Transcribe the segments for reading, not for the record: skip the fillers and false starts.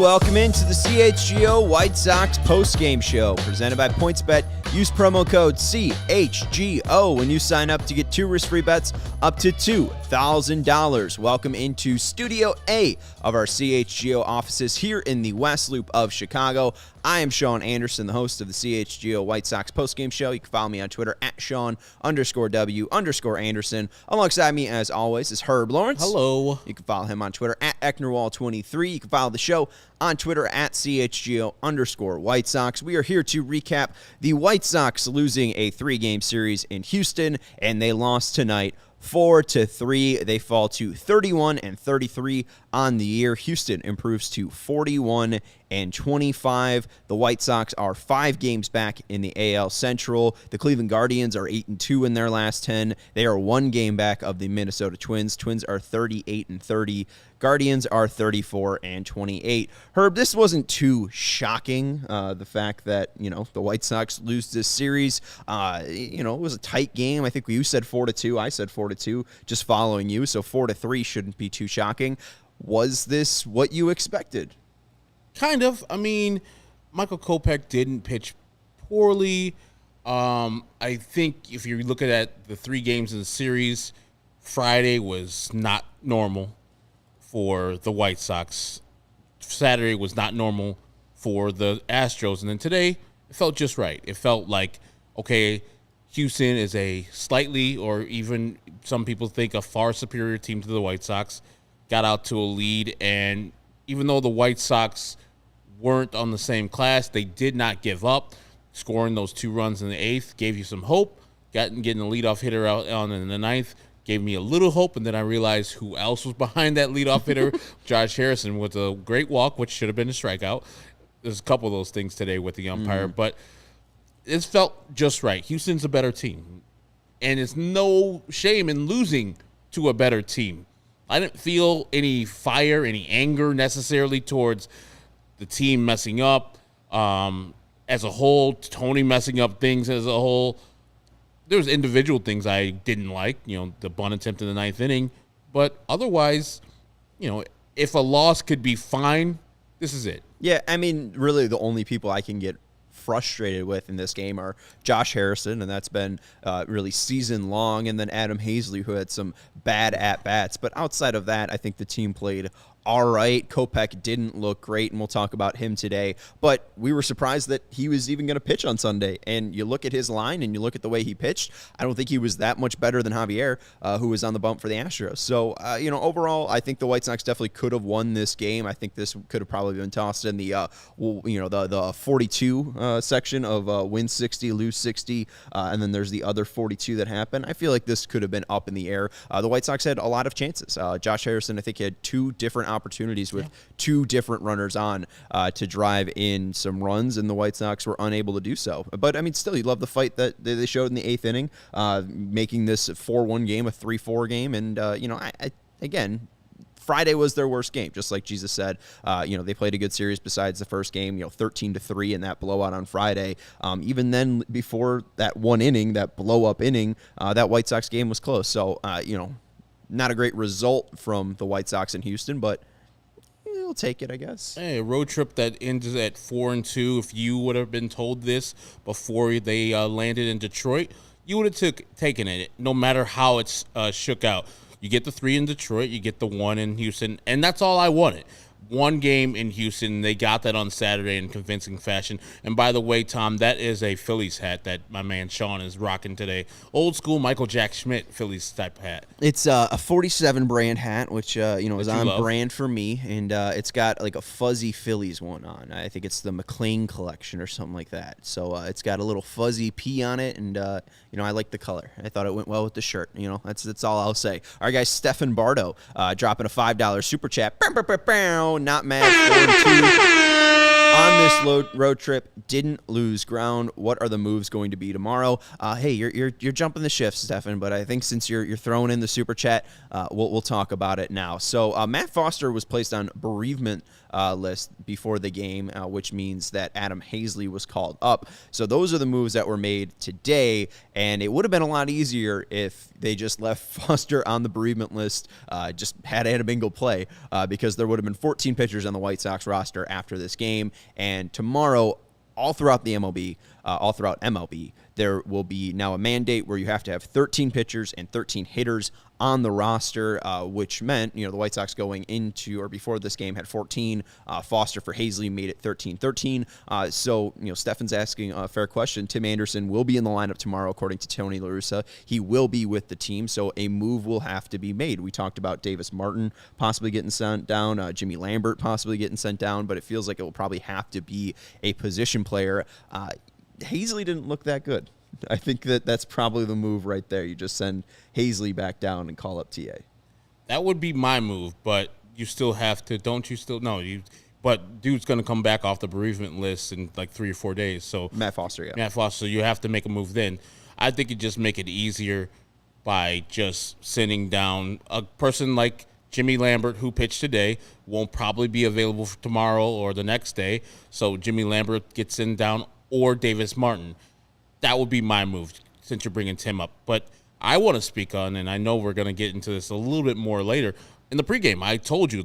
welcome into the CHGO White Sox postgame show presented by PointsBet. Use promo code CHGO when you sign up to get 2 risk-free bets up to $2,000. Welcome into Studio A of our CHGO offices here in the West Loop of Chicago. I am Sean Anderson, the host of the CHGO White Sox postgame show. You can follow me on Twitter at Sean_W_Anderson. Alongside me, as always, is Herb Lawrence. Hello. You can follow him on Twitter at Ecknerwall23. You can follow the show on Twitter at CHGO_White Sox. We are here to recap the White Sox losing a 3-game series in Houston, and they lost tonight 4-3. They fall to 31-33 on the year. Houston improves to 41-25. The White Sox are 5 games back in the AL Central. The Cleveland Guardians are 8-2 in their last 10. They are 1 game back of the Minnesota Twins. Twins are 38-30. Guardians are 34-28. Herb, this wasn't too shocking, the fact that, the White Sox lose this series. It was a tight game. I think you said 4-2. I said 4-2, just following you. So 4-3 shouldn't be too shocking. Was this what you expected? Kind of. I mean, Michael Kopech didn't pitch poorly. I think if you're looking at the 3 games in the series, Friday was not normal for the White Sox. Saturday was not normal for the Astros. And then today, it felt just right. It felt like, okay, Houston is a slightly, or even some people think a far superior team to the White Sox. Got out to a lead, and even though the White Sox weren't on the same class, they did not give up. Scoring those 2 runs in the 8th gave you some hope. Getting the leadoff hitter out on in the 9th gave me a little hope, and then I realized who else was behind that leadoff hitter. Josh Harrison with a great walk, which should have been a strikeout. There's a couple of those things today with the umpire, but it felt just right. Houston's a better team, and it's no shame in losing to a better team. I didn't feel any fire, any anger necessarily towards the team messing up as a whole, Tony messing up things as a whole. There's individual things I didn't like, the bunt attempt in the 9th inning. But otherwise, if a loss could be fine, this is it. Yeah, I mean, really the only people I can get frustrated with in this game are Josh Harrison, and that's been really season long, and then Adam Hazley, who had some bad at-bats. But outside of that, I think the team played all right. Kopech didn't look great, and we'll talk about him today. But we were surprised that he was even going to pitch on Sunday. And you look at his line, and you look at the way he pitched, I don't think he was that much better than Javier, who was on the bump for the Astros. So, overall, I think the White Sox definitely could have won this game. I think this could have probably been tossed in the 42 section of win 60, lose 60, and then there's the other 42 that happened. I feel like this could have been up in the air. The White Sox had a lot of chances. Josh Harrison, I think, had 2 different opportunities with 2 different runners on to drive in some runs, and the White Sox were unable to do so. But, I mean, still, you love the fight that they showed in the 8th inning, making this 4-1 game a 3-4 game. And, again, Friday was their worst game, just like Jesus said. They played a good series besides the first game, 13-3 in that blowout on Friday. Even then, before that one inning, that blow-up inning, that White Sox game was close. So, not a great result from the White Sox in Houston, but we'll take it, I guess. Hey, a road trip that ends at 4-2. If you would have been told this before they landed in Detroit, you would have taken it, no matter how it's shook out. You get the 3 in Detroit, you get the 1 in Houston, and that's all I wanted. 1 game in Houston. They got that on Saturday in convincing fashion. And by the way, Tom, that is a Phillies hat that my man Sean is rocking today. Old school Michael Jack Schmidt Phillies type hat. It's a 47 brand hat, which is on brand for me, and it's got like a fuzzy Phillies one on. I think it's the McLean collection or something like that. So it's got a little fuzzy P on it, and I like the color. I thought it went well with the shirt. That's all I'll say. All right, guys, Stefan Bardo dropping a $5 super chat. Not mad. 4-2. on this road trip, didn't lose ground. What are the moves going to be tomorrow? Hey, you're jumping the shift, Stefan, but I think since you're throwing in the super chat, we'll talk about it now. So Matt Foster was placed on bereavement list before the game, which means that Adam Hazley was called up. So those are the moves that were made today, and it would have been a lot easier if they just left Foster on the bereavement list, just had Adam Engel play, because there would have been 14 pitchers on the White Sox roster after this game. And tomorrow, all throughout the MLB, all throughout MLB, there will be now a mandate where you have to have 13 pitchers and 13 hitters on the roster, which meant, the White Sox going into or before this game had 14. Foster for Hazley made it 13-13. So, Stefan's asking a fair question. Tim Anderson will be in the lineup tomorrow, according to Tony La Russa. He will be with the team, so a move will have to be made. We talked about Davis Martin possibly getting sent down, Jimmy Lambert possibly getting sent down, but it feels like it will probably have to be a position player. Hazley didn't look that good. I think that's probably the move right there. You just send Hazley back down and call up TA. That would be my move, but you still have to, don't you still? No, but dude's going to come back off the bereavement list in like 3 or 4 days. So Matt Foster, yeah. Matt Foster, you have to make a move then. I think you just make it easier by just sending down a person like Jimmy Lambert, who pitched today, won't probably be available for tomorrow or the next day. So Jimmy Lambert gets sent down, or Davis Martin. That would be my move since you're bringing Tim up. But I want to speak on, and I know we're going to get into this a little bit more later. In the pregame, I told you,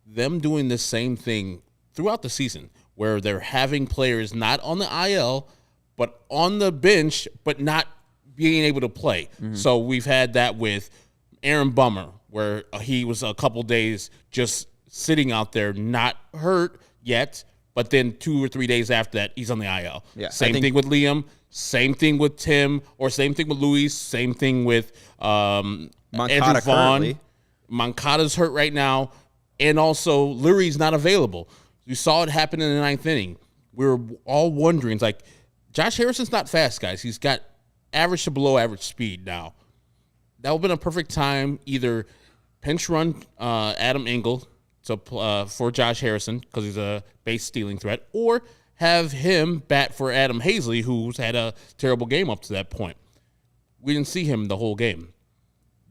them doing the same thing throughout the season where they're having players not on the IL, but on the bench, but not being able to play. Mm-hmm. So we've had that with Aaron Bummer, where he was a couple days just sitting out there, not hurt yet, but then 2 or 3 days after that, he's on the IL. Yeah, same thing with Liam. Same thing with Tim, or same thing with Luis. Same thing with Andrew Vaughn. Currently. Moncada's hurt right now, and also Lurie's not available. You saw it happen in the 9th inning. We were all wondering, Josh Harrison's not fast, guys. He's got average to below average speed now. That would have been a perfect time, either pinch run Adam Engel for Josh Harrison because he's a base stealing threat, or have him bat for Adam Hazley, who's had a terrible game up to that point. We didn't see him the whole game.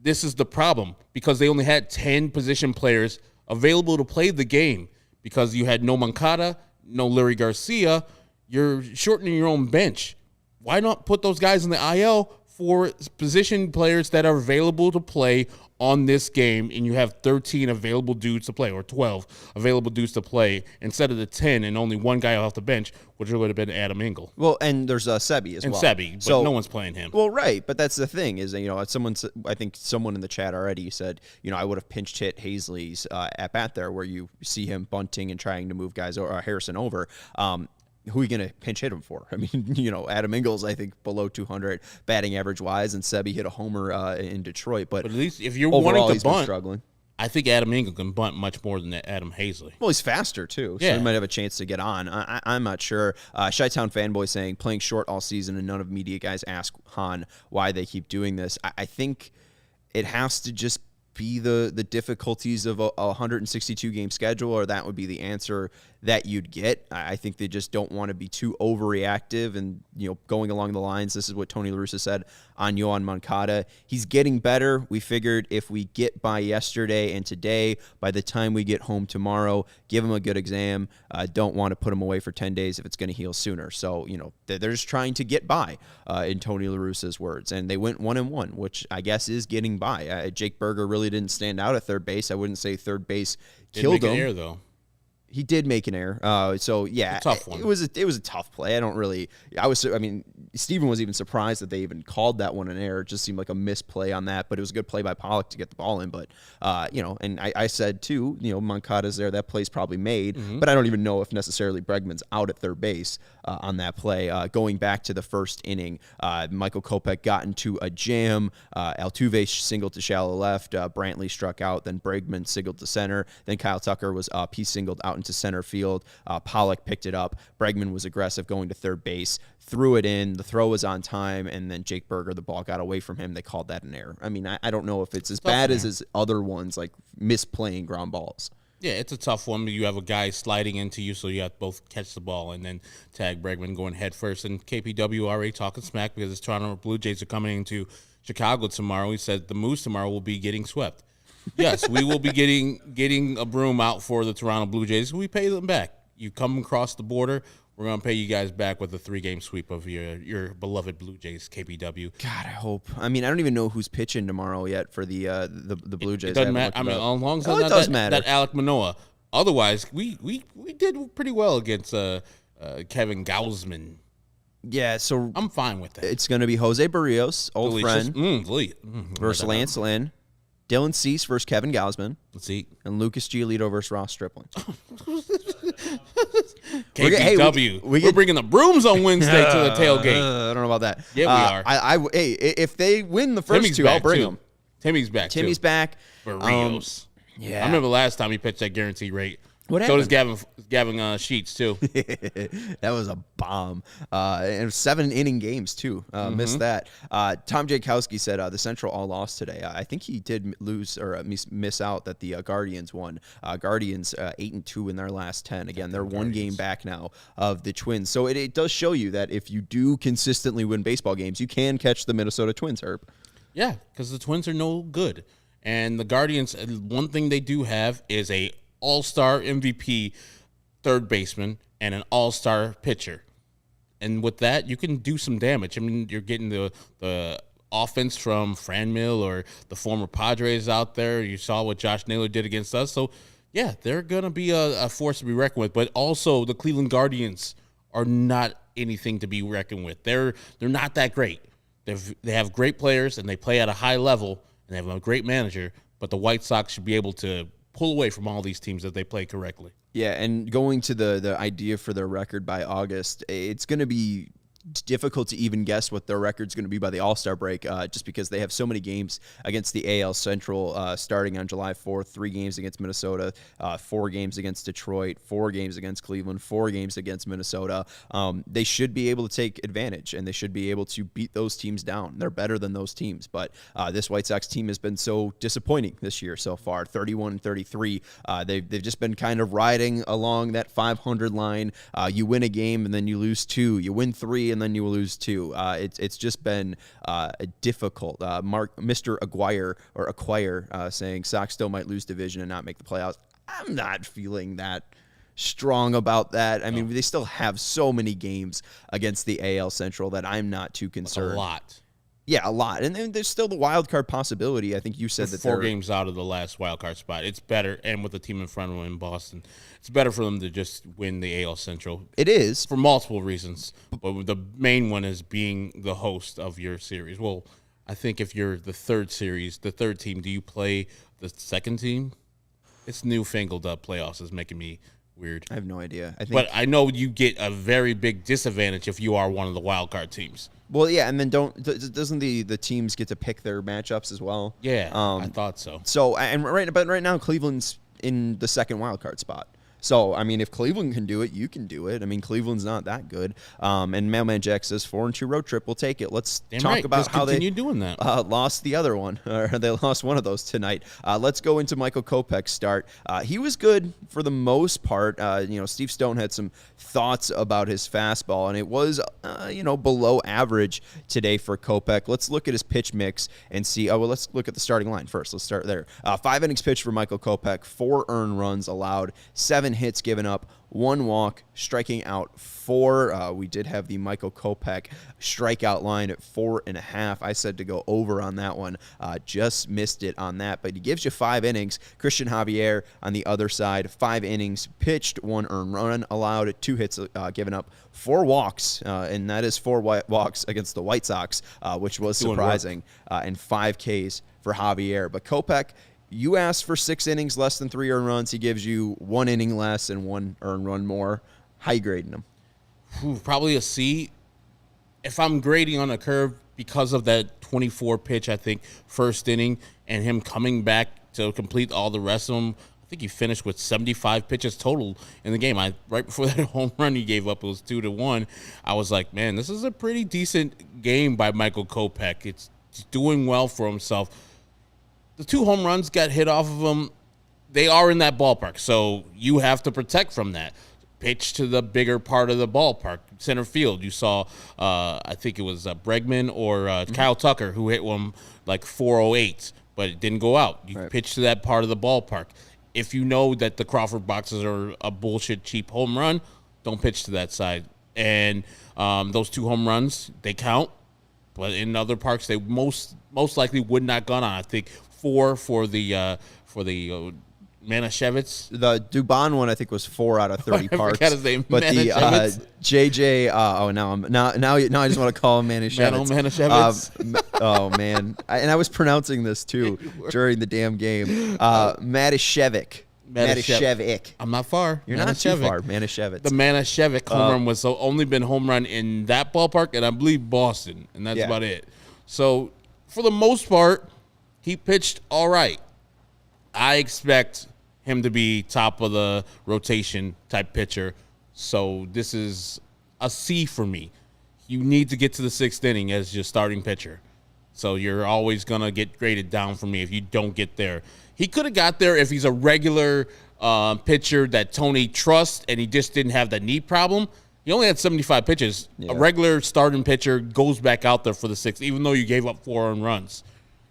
This is the problem, because they only had 10 position players available to play the game because you had no Moncada, no Larry Garcia. You're shortening your own bench. Why not put those guys in the IL for position players that are available to play on this game, and you have 13 available dudes to play, or 12 available dudes to play, instead of the 10 and only one guy off the bench, which would have been Adam Engel. Well, and there's Sebi as well. And Sebi, but no one's playing him. Well, right, but that's the thing is, I think someone in the chat already said, I would have pinch hit Hazley's at bat there, where you see him bunting and trying to move guys or Harrison over. Who are you going to pinch hit him for? I mean, Adam Engel's, I think, below 200 batting average wise, and Sebi hit a homer in Detroit. But at least if you're overall, wanting to bunt, struggling. I think Adam Engel can bunt much more than Adam Hazley. Well, he's faster, too, so he might have a chance to get on. I'm not sure. Chi-Town Fanboy saying, playing short all season, and none of media guys ask Han why they keep doing this. I think it has to just be the difficulties of a 162-game schedule, or that would be the answer that you'd get. I think they just don't want to be too overreactive and, going along the lines. This is what Tony La Russa said on Yohan Moncada. He's getting better. We figured if we get by yesterday and today, by the time we get home tomorrow, give him a good exam. Don't want to put him away for 10 days if it's going to heal sooner. So, they're just trying to get by, in Tony La Russa's words. And they went 1-1, which I guess is getting by. Jake Berger really didn't stand out at third base. I wouldn't say third base killed him. An error, though. He did make an error. So yeah, a tough one. It was a tough play. Steven was even surprised that they even called that one an error. It just seemed like a misplay on that, but it was a good play by Pollock to get the ball in. But, and I said too, Moncada's there, that play's probably made, but I don't even know if necessarily Bregman's out at third base on that play. Going back to the first inning, Michael Kopech got into a jam. Altuve singled to shallow left. Brantley struck out. Then Bregman singled to center. Then Kyle Tucker was up. He singled out into center field. Pollock picked it up. Bregman was aggressive going to third base, threw it in. The throw was on time, and then Jake Berger, the ball got away from him. They called that an error. I mean, I don't know if it's as bad as his other ones, like misplaying ground balls. Yeah, it's a tough one. You have a guy sliding into you, so you have to both catch the ball and then tag Bregman going head first. And KPW already talking smack because his Toronto Blue Jays are coming into Chicago tomorrow. He said the Moose tomorrow will be getting swept. Yes, we will be getting a broom out for the Toronto Blue Jays. We pay them back. You come across the border, we're going to pay you guys back with a 3-game sweep of your beloved Blue Jays, KPW. God, I hope. I mean, I don't even know who's pitching tomorrow yet for the Blue Jays. It doesn't matter. I mean, as long as it does matter. That Alek Manoah. Otherwise, we did pretty well against Kevin Gausman. Yeah, so I'm fine with that. It's going to be Jose Barrios, old friend, versus Lance Lynn, Dylan Cease versus Kevin Gausman, and Lucas Giolito versus Ross Stripling. KPW. We're bringing the brooms on Wednesday to the tailgate. I don't know about that. Yeah, we are. Hey, if they win the first two, I'll bring them. Timmy's back. Timmy's back. Barrios. Yeah. I remember last time he pitched that guarantee rate. What so happened? does Gavin Sheets, too. That was a bomb. And 7-inning games, too. Missed that. Tom Jakowski said the Central all lost today. I think he did lose or miss out that the Guardians won. Guardians 8-2 in their last 10. Again, they're one game back now of the Twins. So it does show you that if you do consistently win baseball games, you can catch the Minnesota Twins, Herb. Yeah, because the Twins are no good. And the Guardians, one thing they do have is a all-star MVP third baseman and an all-star pitcher. And with that, you can do some damage. I mean, you're getting the offense from Franmil or the former Padres out there. You saw what Josh Naylor did against us. So, yeah, they're going to be a force to be reckoned with. But also, the Cleveland Guardians are not anything to be reckoned with. They're not that great. They have great players, and they play at a high level, and they have a great manager. But the White Sox should be able to pull away from all these teams that they play correctly. Yeah, and going to the idea for their record by August, it's going to be difficult to even guess what their record's going to be by the All-Star break, just because they have so many games against the AL Central starting on July 4th, 3 games against Minnesota, 4 games against Detroit, 4 games against Cleveland, 4 games against Minnesota. They should be able to take advantage, and they should be able to beat those teams down. They're better than those teams, but this White Sox team has been so disappointing this year so far, 31-33. They've just been kind of riding along that 500 line. You win a game, and then you lose 2. You win 3, and then you will lose 2. It's just been difficult. Mr. Acquire saying Sox still might lose division and not make the playoffs. I'm not feeling that strong about that. I mean, they still have so many games against the AL Central that I'm not too concerned. A lot. Yeah, a lot. And then there's still the wild card possibility. I think you said that 4 games out of the last wild card spot. It's better, and with the team in front of them in Boston, it's better for them to just win the AL Central. It is. For multiple reasons. But the main one is being the host of your series. Well, I think if you're the third team, do you play the second team? It's newfangled playoffs is making me weird. I have no idea. But I know you get a very big disadvantage if you are one of the wild card teams. Well, yeah, and then doesn't the teams get to pick their matchups as well? Yeah, I thought so. So right now Cleveland's in the second wild card spot. So, I mean, if Cleveland can do it, you can do it. I mean, Cleveland's not that good. And Mailman Jack says 4-2 road trip. We'll take it. Let's talk about how they doing that. Lost the other one, or they lost one of those tonight. Let's go into Michael Kopech's start. He was good for the most part. Steve Stone had some thoughts about his fastball, and it was, below average today for Kopech. Let's look at his pitch mix and see. Let's look at the starting line first. Let's start there. 5 innings pitched for Michael Kopech, 4 earned runs allowed, 7 hits given up, 1 walk, striking out 4. We did have the Michael Kopech strikeout line at 4.5. I said to go over on that one. Just missed it on that, but he gives you 5 innings. Christian Javier on the other side, 5 innings pitched, 1 earned run allowed, 2 hits given up, 4 walks, and that is 4 walks against the White Sox, which was surprising, and 5 Ks for Javier. But Kopech, you asked for 6 innings, less than 3 earned runs. He gives you 1 inning less and 1 earned run more. How you grading him? Probably a C. If I'm grading on a curve because of that 24 pitch, I think, first inning, and him coming back to complete all the rest of them, I think he finished with 75 pitches total in the game. Right before that home run he gave up, it was 2-1. I was like, man, this is a pretty decent game by Michael Kopech. It's doing well for himself. The 2 home runs got hit off of him. they are in that ballpark, so you have to protect from that. Pitch to the bigger part of the ballpark, center field. You saw, I think it was Bregman or Kyle Tucker who hit one like 408, but it didn't go out. You pitch to that part of the ballpark. If you know that the Crawford boxes are a bullshit cheap home run, don't pitch to that side. And those 2 home runs, they count, but in other parks they most likely would not gone on. I think 4 for the Manischewitz. The Dubon one, I think, was 4 out of 30 parks. I forgot his name. But the JJ, now I just want to call him Manischewitz. Manischewitz. Oh man, I was pronouncing this too during the damn game. Manischewitz. I'm not far. You're not too far. Manischewitz. The Manischewitz home run was only been home run in that ballpark, and I believe Boston, and that's about it. So for the most part, he pitched all right. I expect him to be top of the rotation type pitcher. So this is a C for me. You need to get to the 6th inning as your starting pitcher. So you're always going to get graded down for me if you don't get there. He could have got there if he's a regular pitcher that Tony trusts and he just didn't have that knee problem. He only had 75 pitches. Yeah. A regular starting pitcher goes back out there for the 6th, even though you gave up 4 earned runs.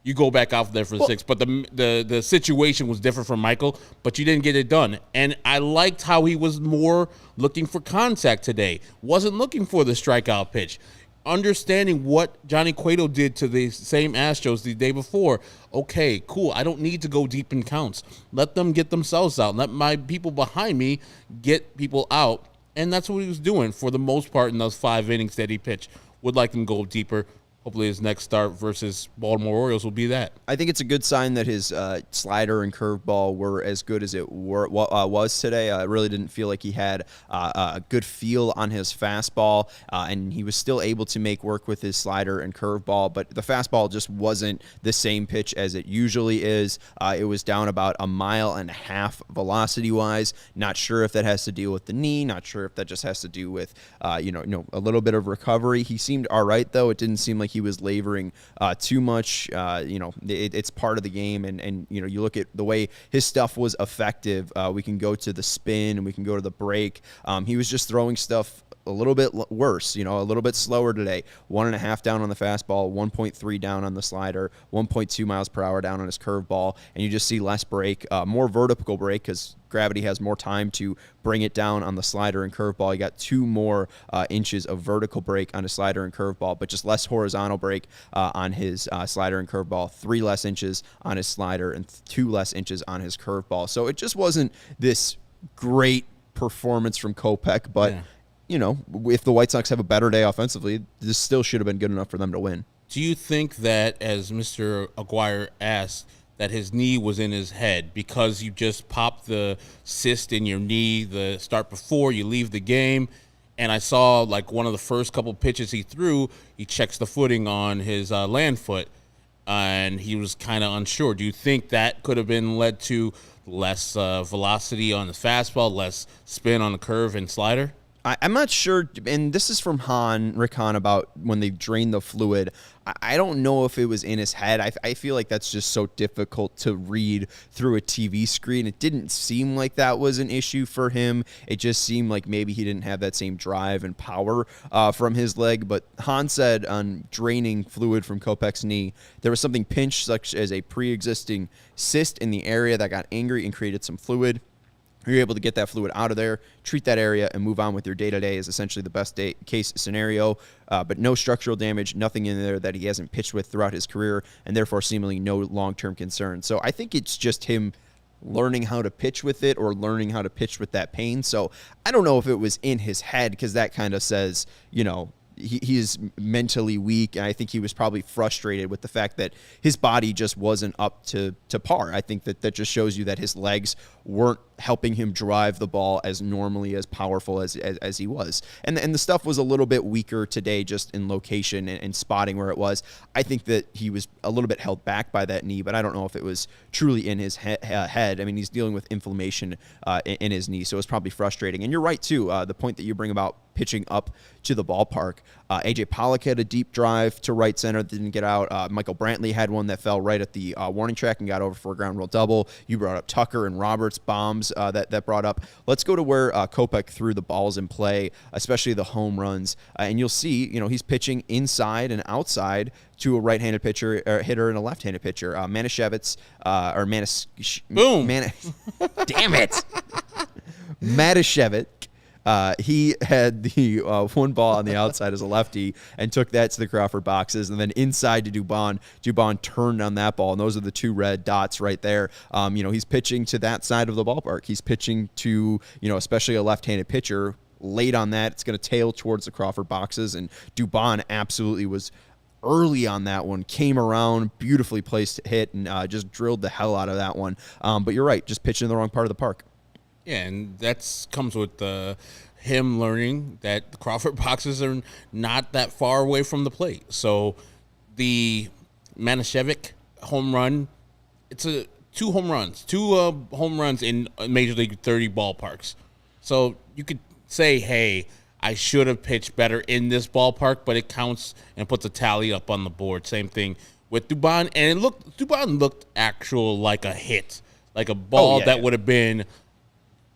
You go back out there for the 6th. But the situation was different for Michael, but you didn't get it done. And I liked how he was more looking for contact today. Wasn't looking for the strikeout pitch. Understanding what Johnny Cueto did to the same Astros the day before. Okay, cool. I don't need to go deep in counts. Let them get themselves out. Let my people behind me get people out. And that's what he was doing for the most part in those 5 innings that he pitched. Would like them to go deeper. Hopefully his next start versus Baltimore Orioles will be that. I think it's a good sign that his slider and curveball were as good as it was today. I really didn't feel like he had a good feel on his fastball, and he was still able to make work with his slider and curveball, but the fastball just wasn't the same pitch as it usually is. It was down about 1.5 miles velocity-wise. Not sure if that has to deal with the knee. Not sure if that just has to do with a little bit of recovery. He seemed all right, though. It didn't seem like he was laboring too much. It's part of the game, and you look at the way his stuff was effective. We can go to the spin and we can go to the break. He was just throwing stuff a little bit worse, a little bit slower today. 1.5 down on the fastball, 1.3 down on the slider, 1.2 miles per hour down on his curveball, and you just see less break, more vertical break because gravity has more time to bring it down on the slider and curveball. You got 2 more inches of vertical break on his slider and curveball, but just less horizontal break on his slider and curveball, 3 less inches on his slider and 2 less inches on his curveball. So it just wasn't this great performance from Kopech, but if the White Sox have a better day offensively, this still should have been good enough for them to win. Do you think that, as Mr. Aguirre asked, that his knee was in his head because you just popped the cyst in your knee the start before you leave the game? And I saw like one of the first couple pitches he threw, he checks the footing on his land foot, and he was kind of unsure. Do you think that could have been led to less velocity on the fastball, less spin on the curve and slider? I'm not sure, and this is from Rick Hahn, about when they drained the fluid. I don't know if it was in his head. I feel like that's just so difficult to read through a TV screen. It didn't seem like that was an issue for him. It just seemed like maybe he didn't have that same drive and power from his leg. But Hahn said on draining fluid from Kopech's knee, there was something pinched, such as a pre-existing cyst in the area that got angry and created some fluid. You're able to get that fluid out of there, treat that area, and move on with your day-to-day is essentially the best case scenario. But no structural damage, nothing in there that he hasn't pitched with throughout his career, and therefore seemingly no long-term concern. So I think it's just him learning how to pitch with it or learning how to pitch with that pain. So I don't know if it was in his head, because that kind of says, he is mentally weak, and I think he was probably frustrated with the fact that his body just wasn't up to par. I think that just shows you that his legs weren't helping him drive the ball as normally as powerful as he was. And the stuff was a little bit weaker today just in location and spotting where it was. I think that he was a little bit held back by that knee, but I don't know if it was truly in his head. I mean, he's dealing with inflammation in his knee, so it's probably frustrating. And you're right, too, the point that you bring about pitching up to the ballpark. A.J. Pollock had a deep drive to right center that didn't get out. Michael Brantley had one that fell right at the warning track and got over for a ground rule double. You brought up Tucker and Roberts' bombs that brought up. Let's go to where Kopech threw the balls in play, especially the home runs. And you'll see, he's pitching inside and outside to a right-handed pitcher, or hitter, and a left-handed pitcher. Manischewitz, Boom. Damn it. Matischewicz. He had the one ball on the outside as a lefty and took that to the Crawford boxes, and then inside to Dubon. Dubon turned on that ball, and those are the two red dots right there. He's pitching to that side of the ballpark. He's pitching to, especially a left-handed pitcher. Late on that, it's going to tail towards the Crawford boxes, and Dubon absolutely was early on that one, came around, beautifully placed hit, and just drilled the hell out of that one. But you're right, just pitching in the wrong part of the park. Yeah, and that comes with him learning that the Crawford boxes are not that far away from the plate. So the Manischewicz home run, it's two home runs in Major League 30 ballparks. So you could say, hey, I should have pitched better in this ballpark, but it counts and puts a tally up on the board. Same thing with Dubon, and Dubon looked like a hit, like a ball that would have been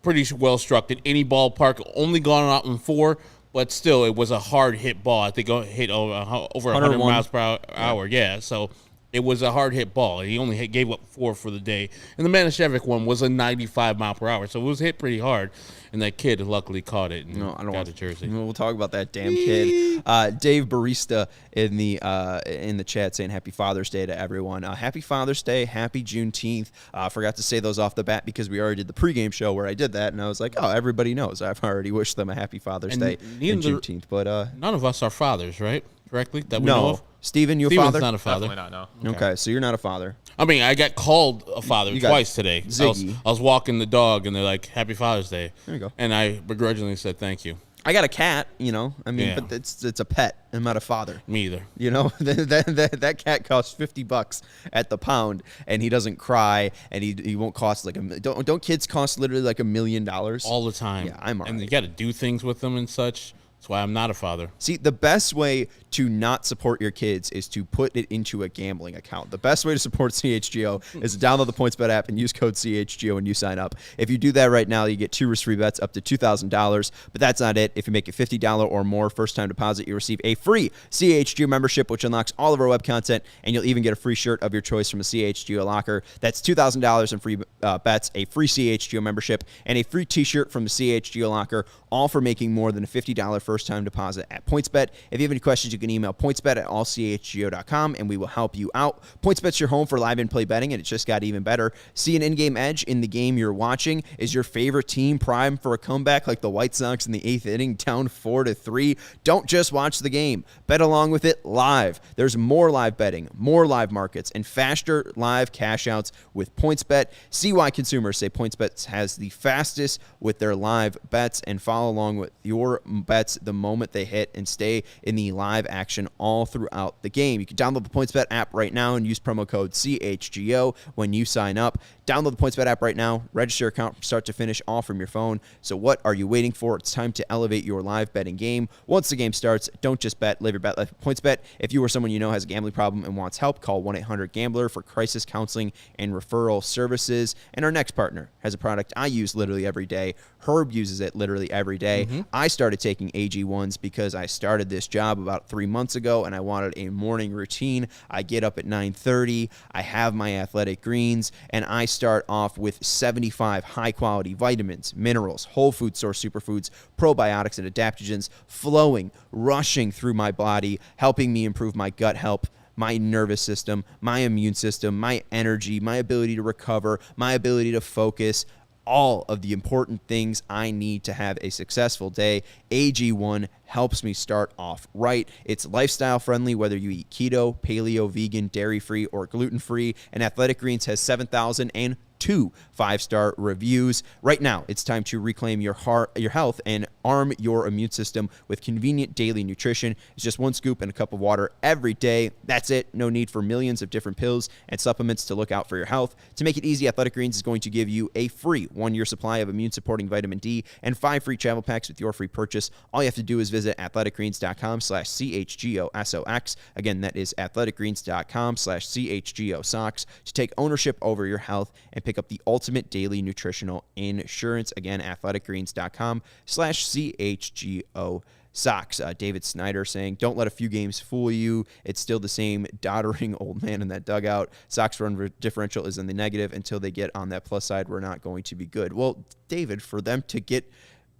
pretty well struck in any ballpark. Only gone out in 4, but still, it was a hard hit ball. I think it hit over 100 miles per hour. Yeah, so it was a hard hit ball. He only gave up 4 for the day, and the Manischewicz one was a 95 mile per hour, so it was hit pretty hard. And that kid luckily caught it and got the jersey. We'll talk about that damn kid. Dave Barista in the chat saying Happy Father's Day to everyone. Happy Father's Day. Happy Juneteenth. Forgot to say those off the bat because we already did the pregame show where I did that, and I was like, oh, everybody knows. I've already wished them a Happy Father's Day and Juneteenth. But none of us are fathers, right? Correctly? That we know of? Steven, you a Steven's father? Not a father. Definitely not, no. Okay, so you're not a father. I mean, I got called a father twice today. Ziggy. I was walking the dog, and they're like, Happy Father's Day. There you go. And I begrudgingly said thank you. I got a cat, but it's a pet. I'm not a father. Me either. That cat costs $50 at the pound, and he doesn't cry, and he won't cost don't kids cost literally like $1 million all the time? Yeah, I'm alright. And you got to do things with them and such. That's why I'm not a father. See, the best way to not support your kids is to put it into a gambling account. The best way to support CHGO is to download the PointsBet app and use code CHGO when you sign up. If you do that right now, you get 2 risk-free bets up to $2,000. But that's not it. If you make a $50 or more first-time deposit, you receive a free CHGO membership, which unlocks all of our web content, and you'll even get a free shirt of your choice from a CHGO locker. That's $2,000 in free bets, a free CHGO membership, and a free T-shirt from the CHGO locker, all for making more than a $50 first-time deposit at PointsBet. If you have any questions, you can email pointsbet@allchgo.com, and we will help you out. PointsBet's your home for live and play betting, and it's just got even better. See an in-game edge in the game you're watching. Is your favorite team primed for a comeback like the White Sox in the 8th inning, down 4-3? Don't just watch the game. Bet along with it live. There's more live betting, more live markets, and faster live cash outs with PointsBet. See why consumers say PointsBet has the fastest with their live bets, and follow along with your bets the moment they hit and stay in the live action all throughout the game. You can download the PointsBet app right now and use promo code CHGO when you sign up. Download the PointsBet app right now. Register your account from start to finish, all from your phone. So what are you waiting for? It's time to elevate your live betting game. Once the game starts, don't just bet. Live your bet life with PointsBet. If you or someone you know has a gambling problem and wants help, call 1-800-GAMBLER for crisis counseling and referral services. And our next partner has a product I use literally every day. Herb uses it literally every day. I started taking AG1s because I started this job about 3 months ago, and I wanted a morning routine. I get up at 9:30. I have my athletic greens, and I start off with 75 high-quality vitamins, minerals, whole food source superfoods, probiotics, and adaptogens flowing, rushing through my body, helping me improve my gut health, my nervous system, my immune system, my energy, my ability to recover, my ability to focus, all of the important things I need to have a successful day. AG1 helps me start off right. It's lifestyle friendly, whether you eat keto, paleo, vegan, dairy-free, or gluten-free. And Athletic Greens has 7,002 5-star reviews. Right now, it's time to reclaim your heart, your health, and arm your immune system with convenient daily nutrition. It's just 1 scoop and a cup of water every day. That's it. No need for millions of different pills and supplements to look out for your health. To make it easy, Athletic Greens is going to give you a free 1-year supply of immune-supporting vitamin D and 5 free travel packs with your free purchase. All you have to do is visit athleticgreens.com/CHGOSOX. Again, that is athleticgreens.com/CHGOSOX to take ownership over your health and pick up the ultimate daily nutritional insurance. Again, athleticgreens.com/CHGO Sox. David Snyder saying, don't let a few games fool you. It's still the same doddering old man in that dugout. Sox run differential is in the negative. Until they get on that plus side, we're not going to be good. Well, David, for them to get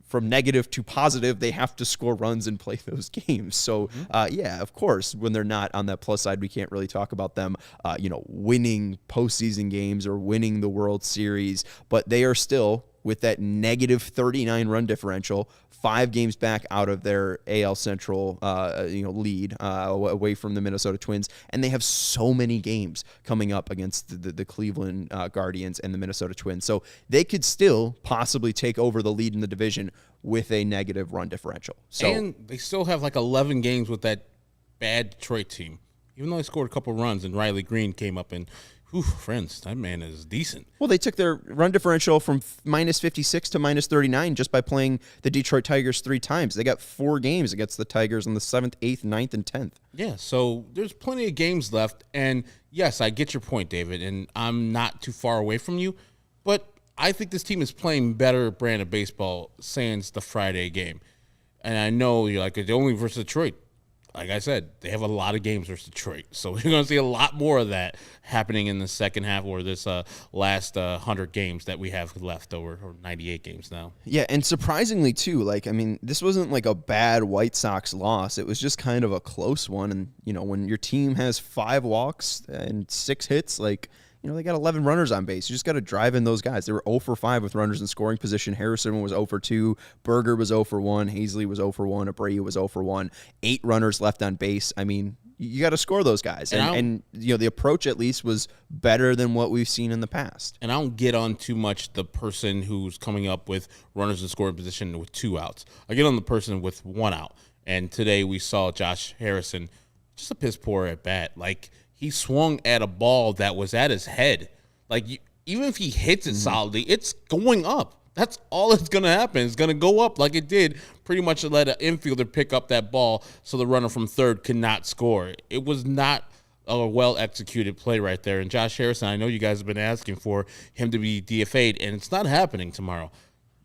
from negative to positive, they have to score runs and play those games. So, yeah, of course, when they're not on that plus side, we can't really talk about them, winning postseason games or winning the World Series. But they are still, with that negative 39 run differential, 5 games back out of their AL Central, lead away from the Minnesota Twins, and they have so many games coming up against the Cleveland Guardians and the Minnesota Twins. So they could still possibly take over the lead in the division with a negative run differential. So, and they still have like 11 games with that bad Detroit team, even though they scored a couple runs and Riley Green came up and. Whew, friends, that man is decent. Well, they took their run differential from minus 56 to minus 39 just by playing the Detroit Tigers 3 times. They got 4 games against the Tigers on the 7th, 8th, 9th, and 10th. Yeah, so there's plenty of games left. And, yes, I get your point, David, and I'm not too far away from you. But I think this team is playing better brand of baseball sans the Friday game. And I know you're like, it's only versus Detroit. Like I said, they have a lot of games versus Detroit. So you're going to see a lot more of that happening in the second half or this last 100 games that we have left over, or 98 games now. Yeah, and surprisingly, too, this wasn't like a bad White Sox loss. It was just kind of a close one. And, when your team has 5 walks and 6 hits, they got 11 runners on base. You just got to drive in those guys. They were 0 for 5 with runners in scoring position. Harrison was 0 for 2. Berger was 0 for 1. Hazley was 0 for 1. Abreu was 0 for 1. 8 runners left on base. I mean, you got to score those guys. And the approach at least was better than what we've seen in the past. And I don't get on too much the person who's coming up with runners in scoring position with 2 outs. I get on the person with 1 out. And today we saw Josh Harrison, just a piss poor at bat. He swung at a ball that was at his head. Even if he hits it solidly, it's going up. That's all that's going to happen. It's going to go up like it did. Pretty much let an infielder pick up that ball so the runner from third could not score. It was not a well-executed play right there. And Josh Harrison, I know you guys have been asking for him to be DFA'd, and it's not happening tomorrow.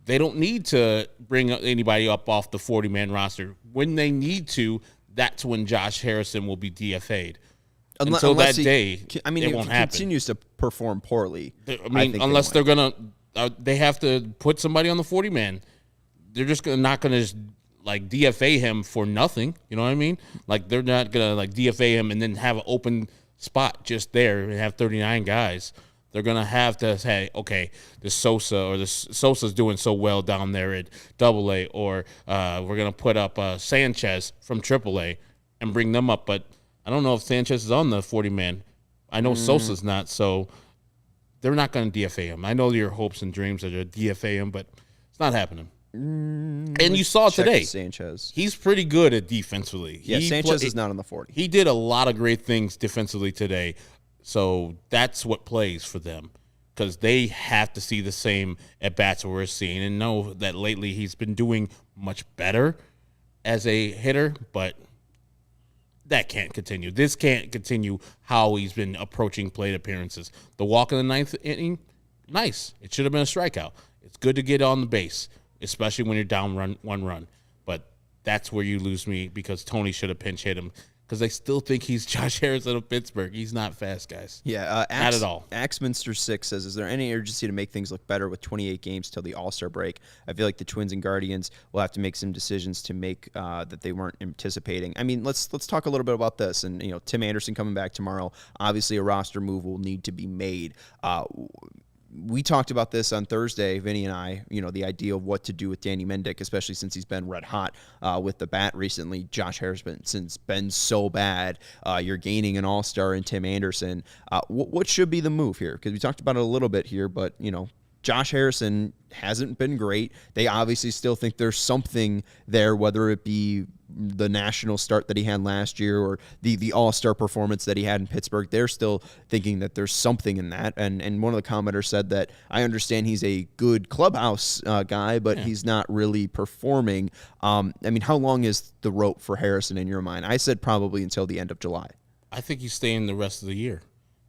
They don't need to bring anybody up off the 40-man roster. When they need to, that's when Josh Harrison will be DFA'd. Until that day, it won't happen. If he continues to perform poorly, unless they're gonna, they have to put somebody on the 40-man. They're just not gonna just DFA him for nothing. You know what I mean? They're not gonna DFA him and then have an open spot just there and have 39 guys. They're gonna have to say, okay, Sosa's doing so well down there at AA, or we're gonna put up Sanchez from AAA and bring them up, but. I don't know if Sanchez is on the 40-man. I know Sosa's not, so they're not going to DFA him. I know your hopes and dreams are to DFA him, but it's not happening. And you saw today, Sanchez. He's pretty good at defensively. Yeah, Sanchez is not on the 40. He did a lot of great things defensively today, so that's what plays for them because they have to see the same at-bats that we're seeing and know that lately he's been doing much better as a hitter, but that can't continue. This can't continue how he's been approaching plate appearances. The walk in the 9th inning, nice. It should have been a strikeout. It's good to get on the base, especially when you're down 1 run. But that's where you lose me because Tony should have pinch hit him because they still think he's Josh Harrison of Pittsburgh. He's not fast, guys. Yeah, not at all. Axminster 6 says, is there any urgency to make things look better with 28 games till the All-Star break? I feel like the Twins and Guardians will have to make some decisions to make that they weren't anticipating. I mean, let's talk a little bit about this. And, Tim Anderson coming back tomorrow. Obviously, a roster move will need to be made. We talked about this on Thursday, Vinny and I, the idea of what to do with Danny Mendick, especially since he's been red hot with the bat recently. Josh Harrison's been so bad. You're gaining an all-star in Tim Anderson. What should be the move here? Because we talked about it a little bit here, but, Josh Harrison hasn't been great. They obviously still think there's something there, whether it be the national start that he had last year or the all-star performance that he had in Pittsburgh. They're still thinking that there's something in that. And one of the commenters said that I understand he's a good clubhouse guy, but he's not really performing. I mean, how long is the rope for Harrison in your mind? I said probably until the end of July. I think he's staying the rest of the year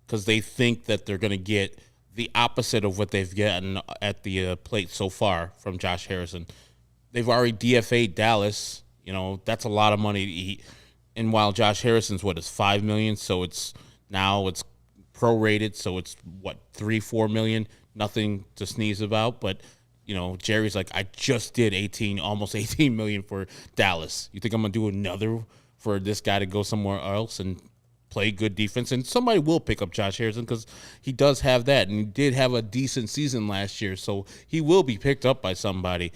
because they think that they're going to get the opposite of what they've gotten at the plate so far from Josh Harrison. They've already DFA'd Dallas. You know, that's a lot of money. And while Josh Harrison's is $5 million, so it's prorated, so it's $3-4 million, nothing to sneeze about. But you know, Jerry's like, I just did almost $18 million for Dallas. You think I'm gonna do another for this guy to go somewhere else and play good defense? And somebody will pick up Josh Harrison because he does have that, and he did have a decent season last year, so he will be picked up by somebody.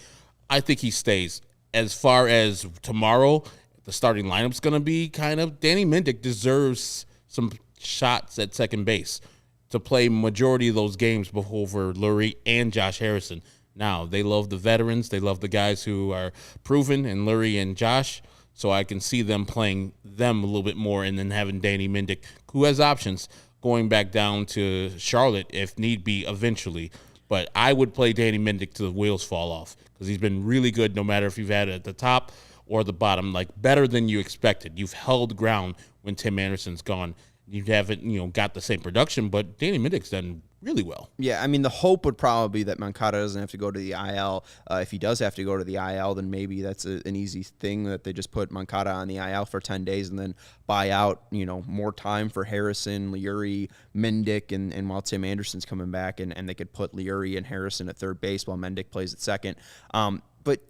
I think he stays. As far as tomorrow, the starting lineup's going to be Danny Mendick deserves some shots at second base to play majority of those games over Lurie and Josh Harrison. Now, they love the veterans. They love the guys who are proven, and Lurie and Josh, so I can see them playing them a little bit more and then having Danny Mendick, who has options, going back down to Charlotte if need be eventually. But I would play Danny Mendick till the wheels fall off because he's been really good no matter if you've had it at the top or the bottom, like better than you expected. You've held ground when Tim Anderson's gone. You haven't, got the same production, but Danny Mendick's done really well. Yeah, I mean, the hope would probably be that Moncada doesn't have to go to the IL. If he does have to go to the IL, then maybe that's an easy thing that they just put Moncada on the IL for 10 days and then buy out, more time for Harrison, Lurie, Mendick, and while Tim Anderson's coming back, and they could put Lurie and Harrison at third base while Mendick plays at second. But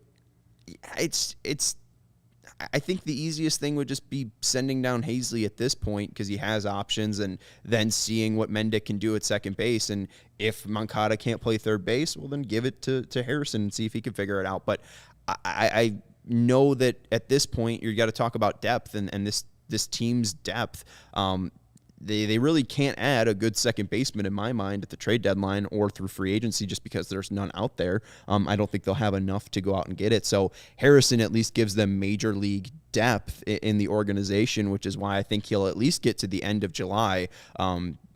I think the easiest thing would just be sending down Hazley at this point because he has options, and then seeing what Mendick can do at second base. And if Moncada can't play third base, well, then give it to Harrison and see if he can figure it out. But I know that at this point you got to talk about depth and this team's depth. They really can't add a good second baseman in my mind at the trade deadline or through free agency just because there's none out there. I don't think they'll have enough to go out and get it. So Harrison at least gives them major league depth in the organization, which is why I think he'll at least get to the end of July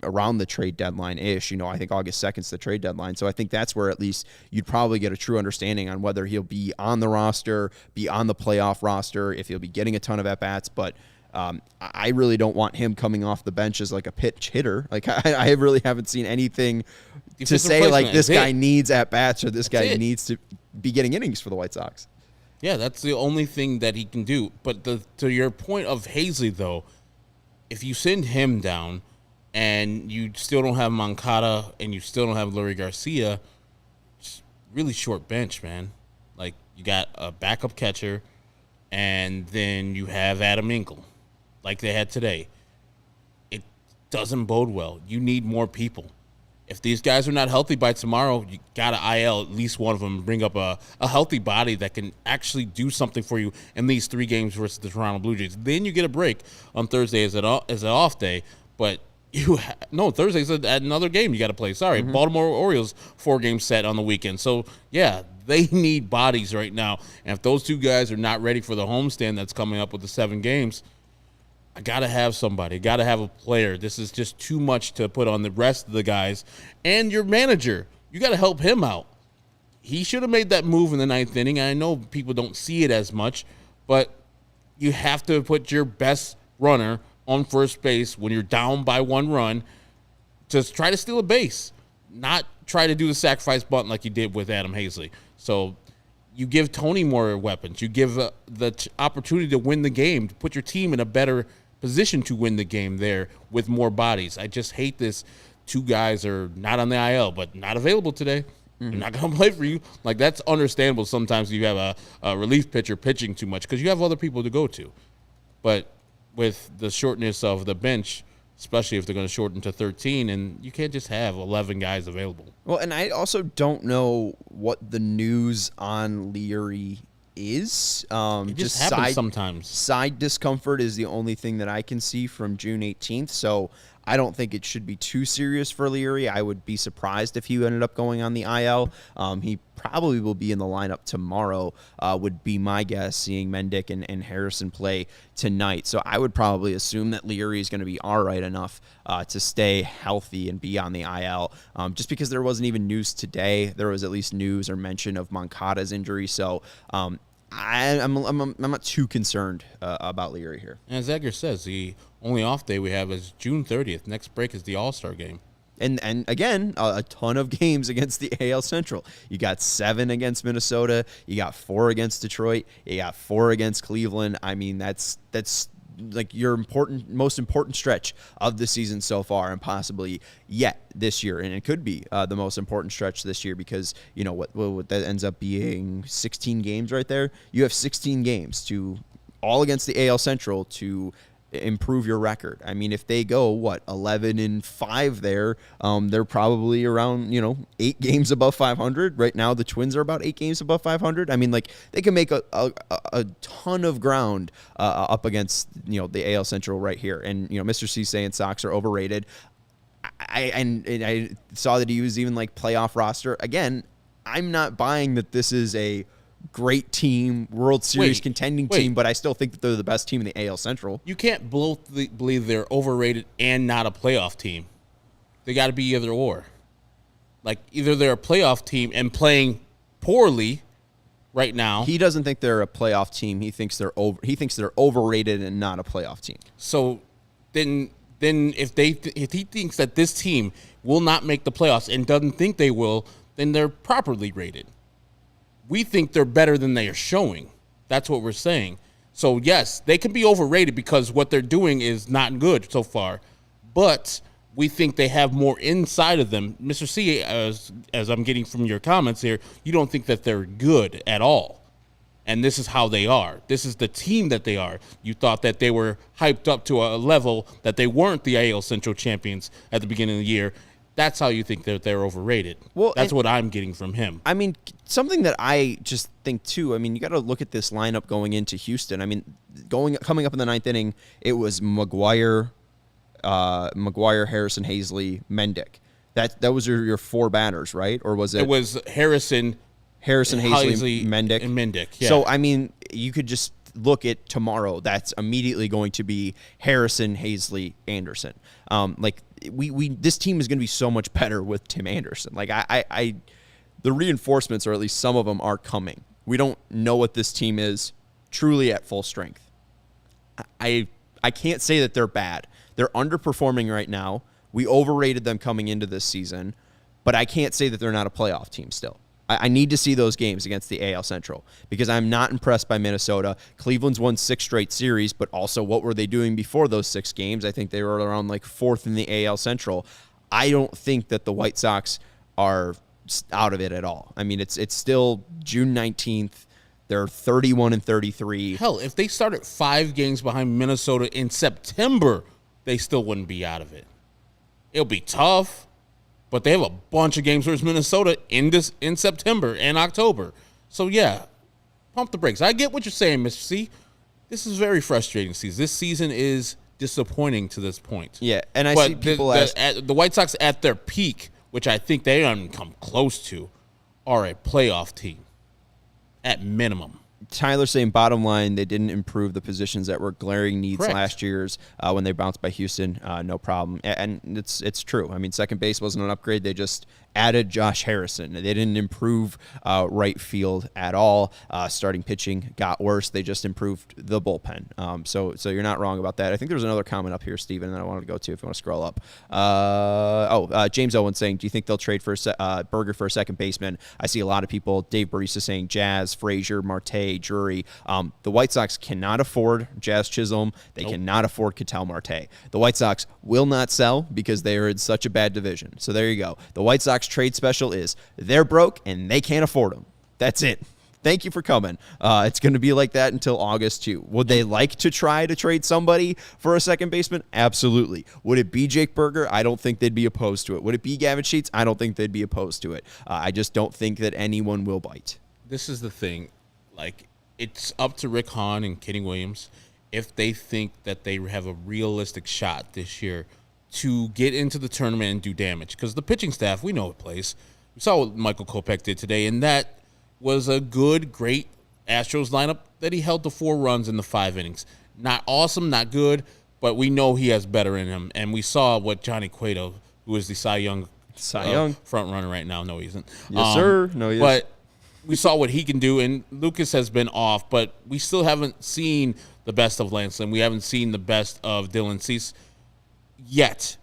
around the trade deadline-ish. I think August 2nd is the trade deadline. So I think that's where at least you'd probably get a true understanding on whether he'll be on the roster, be on the playoff roster, if he'll be getting a ton of at-bats. But I really don't want him coming off the bench as like a pitch hitter. Like I really haven't seen anything to say like this guy needs at-bats or this guy needs to be getting innings for the White Sox. Yeah, that's the only thing that he can do. But to your point of Hazley, though, if you send him down and you still don't have Moncada and you still don't have Lurie Garcia, it's really short bench, man. Like, you got a backup catcher and then you have Adam Engel, like they had today. It doesn't bode well. You need more people. If these guys are not healthy by tomorrow, you got to IL at least one of them, bring up a healthy body that can actually do something for you in these 3 games versus the Toronto Blue Jays. Then you get a break on Thursday as an off day, but Thursday's another game you got to play. Sorry, Baltimore Orioles 4-game set on the weekend. So, yeah, they need bodies right now. And if those 2 guys are not ready for the homestand that's coming up with the 7 games, I got to have somebody. Got to have a player. This is just too much to put on the rest of the guys. And your manager, you got to help him out. He should have made that move in the 9th inning. I know people don't see it as much, but you have to put your best runner on first base when you're down by 1 run to try to steal a base, not try to do the sacrifice bunt like you did with Adam Hazley. So you give Tony more weapons. You give the opportunity to win the game, to put your team in a better position to win the game there with more bodies. I just hate this. 2 guys are not on the IL, but not available today. They're not going to play for you. Like, that's understandable. Sometimes you have a relief pitcher pitching too much because you have other people to go to. But with the shortness of the bench, especially if they're going to shorten to 13, and you can't just have 11 guys available. Well, and I also don't know what the news on Lurie is. It just happens sometimes. Side discomfort is the only thing that I can see from June 18th. So I don't think it should be too serious for Leary. I would be surprised if he ended up going on the IL. He probably will be in the lineup tomorrow, would be my guess, seeing Mendick and Harrison play tonight. So I would probably assume that Leary is going to be all right enough to stay healthy and be on the IL. Just because there wasn't even news today, there was at least news or mention of Moncada's injury. So I'm not too concerned about Leary here. And as Edgar says, the only off day we have is June 30th. Next break is the All-Star game. And again, a ton of games against the AL Central. You got 7 against Minnesota. You got 4 against Detroit. You got 4 against Cleveland. I mean, that's like your most important stretch of the season so far, and possibly yet this year. And it could be the most important stretch this year because, you know, what that ends up being 16 games right there. You have 16 games to all against the AL Central to improve your record. I mean, if they go 11-5 there, they're probably around 8 games above 500 right now. The Twins are about 8 games above 500. I mean, like, they can make a ton of ground up against the AL Central right here. And Mr. C saying Sox are overrated. I saw that he was even like playoff roster again. I'm not buying that this is a great team, World Series contending team, but I still think that they're the best team in the AL Central. You can't believe they're overrated and not a playoff team. They got to be either or. Like, either they're a playoff team and playing poorly right now. He doesn't think they're a playoff team. He thinks they're overrated and not a playoff team. So then if he thinks that this team will not make the playoffs and doesn't think they will, then they're properly rated. We think they're better than they are showing. That's what we're saying. So, yes, they can be overrated because what they're doing is not good so far. But we think they have more inside of them. Mr. C, as I'm getting from your comments here, you don't think that they're good at all. And this is how they are. This is the team that they are. You thought that they were hyped up to a level that they weren't the AL Central champions at the beginning of the year. That's how you think that they're overrated. Well, that's what I'm getting from him. I mean, something that I just think too. I mean, you got to look at this lineup going into Houston. I mean, coming up in the 9th inning, it was McGuire, Harrison, Hazley, Mendick. That was your 4 batters, right? Or was it? It was Harrison, Hazley, Mendick, and Mendick. Yeah. So I mean, you could just look at tomorrow. That's immediately going to be Harrison, Hazley, Anderson. This team is going to be so much better with Tim Anderson. Like the reinforcements, or at least some of them, are coming. We don't know what this team is truly at full strength. I can't say that they're bad. They're underperforming right now. We overrated them coming into this season, but I can't say that they're not a playoff team still. I need to see those games against the AL Central because I'm not impressed by Minnesota. Cleveland's won 6 straight series, but also what were they doing before those 6 games? I think they were around like 4th in the AL Central. I don't think that the White Sox are out of it at all. I mean, it's still June 19th. They're 31-33. Hell, if they started 5 games behind Minnesota in September, they still wouldn't be out of it. It'll be tough. But they have a bunch of games versus Minnesota in September and October. So, yeah, pump the brakes. I get what you're saying, Mr. C. This is very frustrating season. This season is disappointing to this point. Yeah, and I see people the White Sox at their peak, which I think they haven't come close to, are a playoff team at minimum. Tyler saying bottom line, they didn't improve the positions that were glaring needs Correct. last year's when they bounced by Houston. No problem. And it's true. I mean, second base wasn't an upgrade. They just added Josh Harrison. They didn't improve right field at all. Starting pitching got worse. They just improved the bullpen. So you're not wrong about that. I think there's another comment up here, Steven, that I wanted to go to if you want to scroll up. James Owen saying, do you think they'll trade for Berger for a second baseman? I see a lot of people. Dave Barista saying Jazz, Frazier, Marte, Drury. The White Sox cannot afford Jazz Chisholm. They cannot afford Ketel Marte. The White Sox will not sell because they are in such a bad division. So there you go. The White Sox trade special is they're broke and they can't afford them. That's it. Thank you for coming. It's going to be like that until August, too. Would they like to try to trade somebody for a second baseman? Absolutely. Would it be Jake Berger? I don't think they'd be opposed to it. Would it be Gavin Sheets? I don't think they'd be opposed to it. I just don't think that anyone will bite. This is the thing. Like, it's up to Rick Hahn and Kenny Williams if they think that they have a realistic shot this year to get into the tournament and do damage, because the pitching staff, we know it plays. We saw what Michael Kopech did today, and that was a great Astros lineup that he held to 4 runs in the 5 innings. Not awesome, not good, but we know he has better in him. And we saw what Johnny Cueto, who is the Cy Young front runner right now. No, he isn't. Yes, sir. No, he is. But we saw what he can do, and Lucas has been off, but we still haven't seen the best of Lance Lynn. We haven't seen the best of Dylan Cease yet.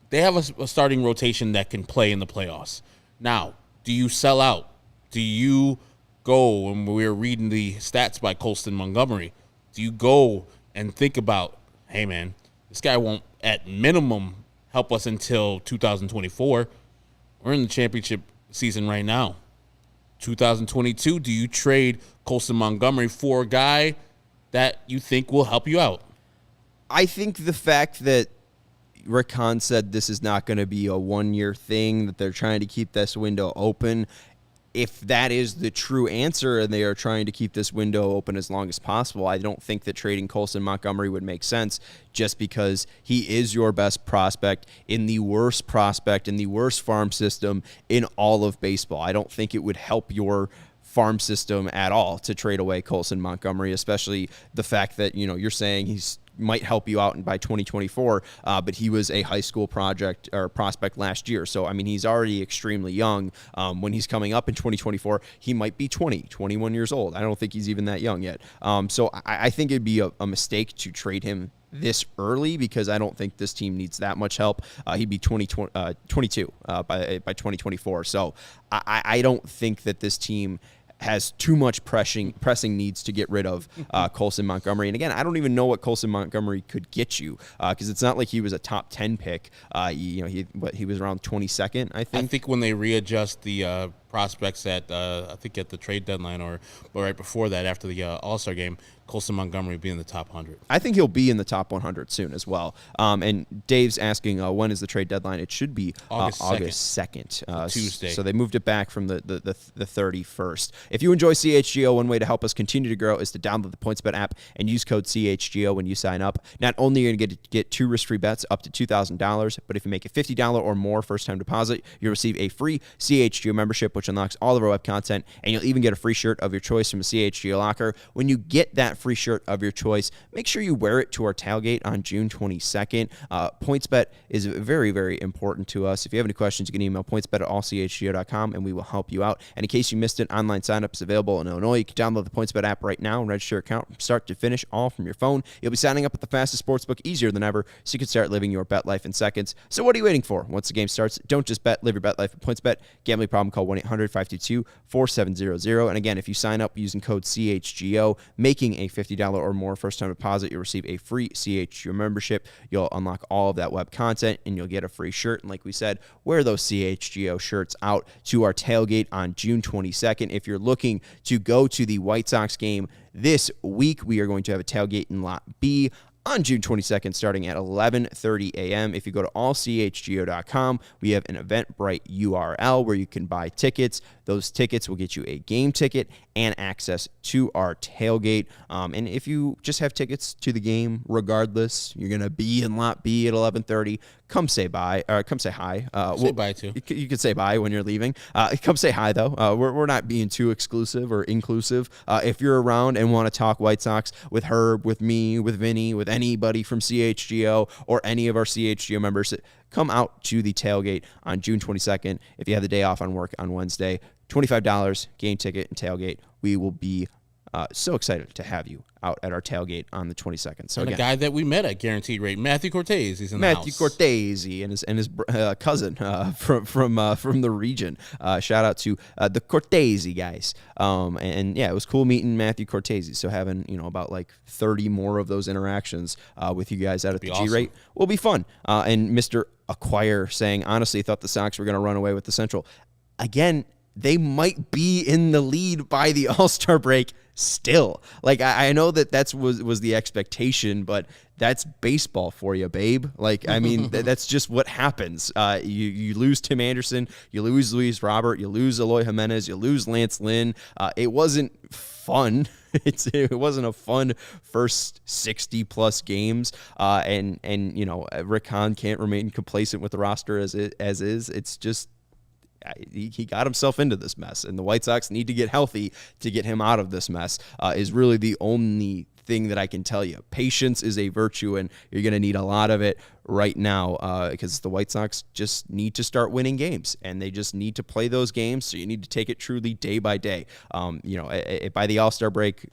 They have a starting rotation that can play in the playoffs. Now, do you sell out? Do you go, and we're reading the stats by Colston Montgomery, do you go and think about, hey, man, this guy won't, at minimum, help us until 2024. We're in the championship season right now. 2022, do you trade Colston Montgomery for a guy that you think will help you out? I think the fact that Rick Hahn said this is not going to be a 1-year thing, that they're trying to keep this window open, if that is the true answer and they are trying to keep this window open as long as possible, I don't think that trading Colston Montgomery would make sense, just because he is your best prospect in the worst farm system in all of baseball. I don't think it would help your farm system at all to trade away Colston Montgomery, especially the fact that, you're saying he's might help you out by 2024, but he was a high school project or prospect last year. So, I mean, he's already extremely young. When he's coming up in 2024, he might be 21 years old. I don't think he's even that young yet. So I think it'd be a mistake to trade him this early, because I don't think this team needs that much help. He'd be 22 by 2024. So I don't think that this team has too much pressing needs to get rid of Colston Montgomery. And again, I don't even know what Colston Montgomery could get you, because it's not like he was a top 10 pick. He was around 22nd, I think. I think when they readjust the prospects at the trade deadline or right before that, after the All-Star game, Colston Montgomery will be in the top 100. I think he'll be in the top 100 soon as well. And Dave's asking, when is the trade deadline? It should be August 2nd. Tuesday. So they moved it back from the 31st. If you enjoy CHGO, one way to help us continue to grow is to download the PointsBet app and use code CHGO when you sign up. Not only are you going to get 2 risk-free bets up to $2,000, but if you make a $50 or more first-time deposit, you'll receive a free CHGO membership, which unlocks all of our web content, and you'll even get a free shirt of your choice from a CHGO locker. When you get that free shirt of your choice, make sure you wear it to our tailgate on June 22nd. PointsBet is very, very important to us. If you have any questions, you can email pointsbet@allchgo.com, and we will help you out. And in case you missed it, online sign-up is available in Illinois. You can download the PointsBet app right now and register your account from start to finish, all from your phone. You'll be signing up at the fastest sportsbook easier than ever, so you can start living your bet life in seconds. So what are you waiting for? Once the game starts, don't just bet, live your bet life at PointsBet. Gambling problem, call 1-800-522-4700. And again, if you sign up using code CHGO, making a $50 or more first-time deposit, you'll receive a free CHGO membership. You'll unlock all of that web content, and you'll get a free shirt. And like we said, wear those CHGO shirts out to our tailgate on June 22nd. If you're looking to go to the White Sox game this week, we are going to have a tailgate in Lot B on June 22nd, starting at 11:30 a.m. If you go to allchgo.com, we have an Eventbrite URL where you can buy tickets. Those tickets will get you a game ticket and access to our tailgate. And if you just have tickets to the game, regardless, you're going to be in Lot B at 11:30. Come say bye, or come say hi. Say bye, too. You can say bye when you're leaving. Come say hi, though. We're not being too exclusive or inclusive. If you're around and want to talk White Sox with Herb, with me, with Vinny, with anybody from CHGO or any of our CHGO members, come out to the tailgate on June 22nd. If you have the day off on work on Wednesday, $25 game ticket and tailgate. We will be so excited to have you out at our tailgate on the 22nd. So and again, a guy that we met at Guaranteed Rate, Matthew Cortez, he's in the house. Matthew Cortese and his cousin from the region. Shout out to the Cortese guys. And yeah, it was cool meeting Matthew Cortese. So having about like 30 more of those interactions with you guys out at the awesome. G-Rate will be fun. And Mr. Acquire saying, honestly, thought the Sox were going to run away with the Central. Again, they might be in the lead by the All-Star break still. Like, I know that was the expectation, but that's baseball for you, babe. Like, I mean, that's just what happens. You lose Tim Anderson, you lose Luis Robert, you lose Eloy Jimenez, you lose Lance Lynn. It wasn't fun. It wasn't a fun first 60-plus games, and Rick Hahn can't remain complacent with the roster as is. It's just he got himself into this mess, and the White Sox need to get healthy to get him out of this mess, is really the only thing that I can tell you. Patience is a virtue, and you're going to need a lot of it right now, because the White Sox just need to start winning games, and they just need to play those games, so you need to take it truly day by day. By the All-Star break,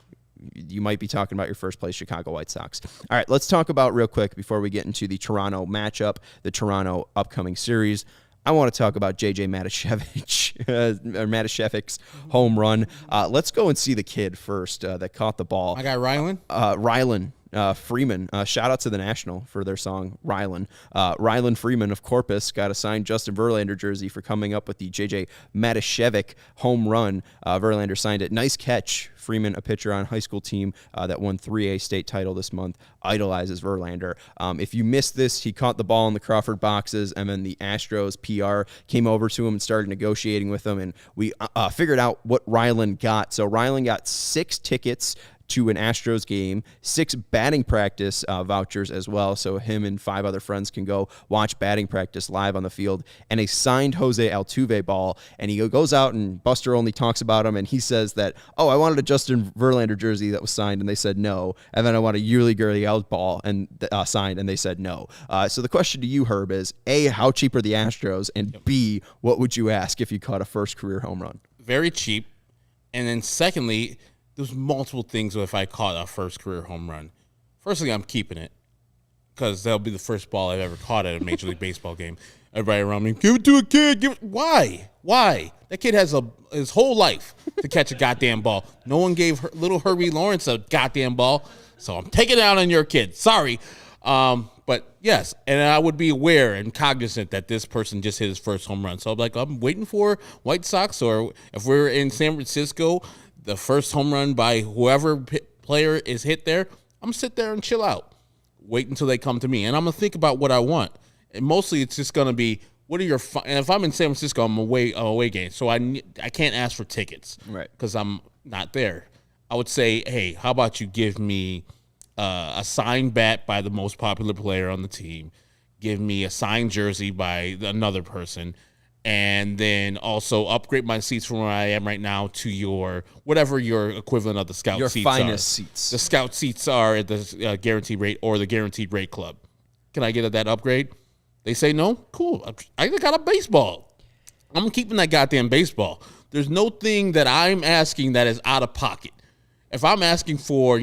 you might be talking about your first place Chicago White Sox. All right, let's talk about real quick before we get into the Toronto matchup, the Toronto upcoming series. I want to talk about J.J. Matashevic's home run. Let's go and see the kid first that caught the ball. I got Rylan. Rylan Freeman. Shout out to the National for their song Rylan. Rylan Freeman of Corpus got a signed Justin Verlander jersey for coming up with the J.J. Matashevic home run. Verlander signed it. Nice catch. Freeman, a pitcher on a high school team that won 3A state title this month, idolizes Verlander. If you missed this, he caught the ball in the Crawford boxes, and then the Astros PR came over to him and started negotiating with him, and we figured out what Rylan got. So Rylan got 6 tickets to an Astros game, 6 batting practice vouchers as well, so him and 5 other friends can go watch batting practice live on the field, and a signed Jose Altuve ball. And he goes out, and Buster Olney talks about him, and he says that, I wanted a Justin Verlander jersey that was signed, and they said no, and then I want a Yuli Gurriel ball and signed, and they said no. So the question to you, Herb, is A, how cheap are the Astros, and B, what would you ask if you caught a first career home run? Very cheap. And then secondly, there's multiple things if I caught a first career home run. Firstly, I'm keeping it because that'll be the first ball I've ever caught at a Major League Baseball game. Everybody around me, give it to a kid. Why? That kid has his whole life to catch a goddamn ball. No one gave little Herbie Lawrence a goddamn ball, so I'm taking it out on your kid. Sorry. But yes, and I would be aware and cognizant that this person just hit his first home run. So I'm waiting for White Sox, or if we're in San Francisco, the first home run by whoever player is hit there, I'm going to sit there and chill out. Wait until they come to me. And I'm going to think about what I want. And mostly it's just going to be, what are your and if I'm in San Francisco, I'm away game. So I can't ask for tickets. Right. Because I'm not there. I would say, hey, how about you give me a signed bat by the most popular player on the team. Give me a signed jersey by another person. And then also upgrade my seats from where I am right now to your whatever your equivalent of the scout seats are. Your finest seats. The scout seats are at the guaranteed rate or the guaranteed rate club. Can I get that upgrade? They say no? Cool. I got a baseball. I'm keeping that goddamn baseball. There's no thing that I'm asking that is out of pocket. If I'm asking for,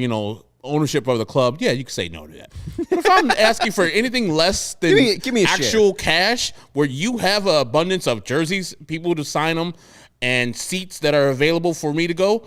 ownership of the club, yeah, you can say no to that. But if I'm asking for anything less than give me actual cash, where you have an abundance of jerseys, people to sign them, and seats that are available for me to go,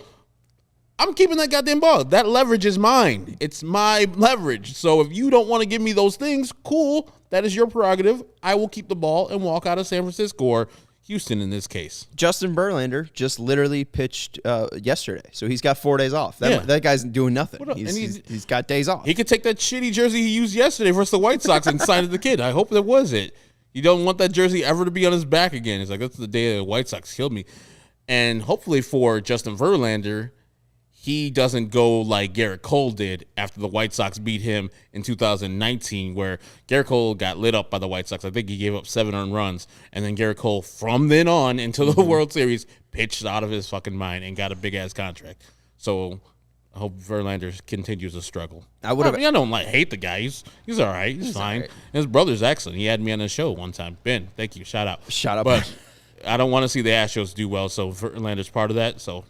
I'm keeping that goddamn ball. That leverage is mine. It's my leverage. So if you don't want to give me those things, cool. That is your prerogative. I will keep the ball and walk out of San Francisco or Houston in this case. Justin Verlander just literally pitched yesterday, so he's got 4 days off. That guy's doing nothing. He's got days off. He could take that shitty jersey he used yesterday versus the White Sox and sign it to the kid. I hope that was it. You don't want that jersey ever to be on his back again. It's like, that's the day the White Sox killed me. And hopefully for Justin Verlander, he doesn't go like Garrett Cole did after the White Sox beat him in 2019, where Garrett Cole got lit up by the White Sox. I think he gave up 7 earned runs, and then Garrett Cole, from then on into the World Series, pitched out of his fucking mind and got a big-ass contract. So I hope Verlander continues to struggle. I don't hate the guy. He's all right. He's fine. Right. His brother's excellent. He had me on his show one time. Ben, thank you. Shout out. But I don't want to see the Astros do well, so Verlander's part of that, so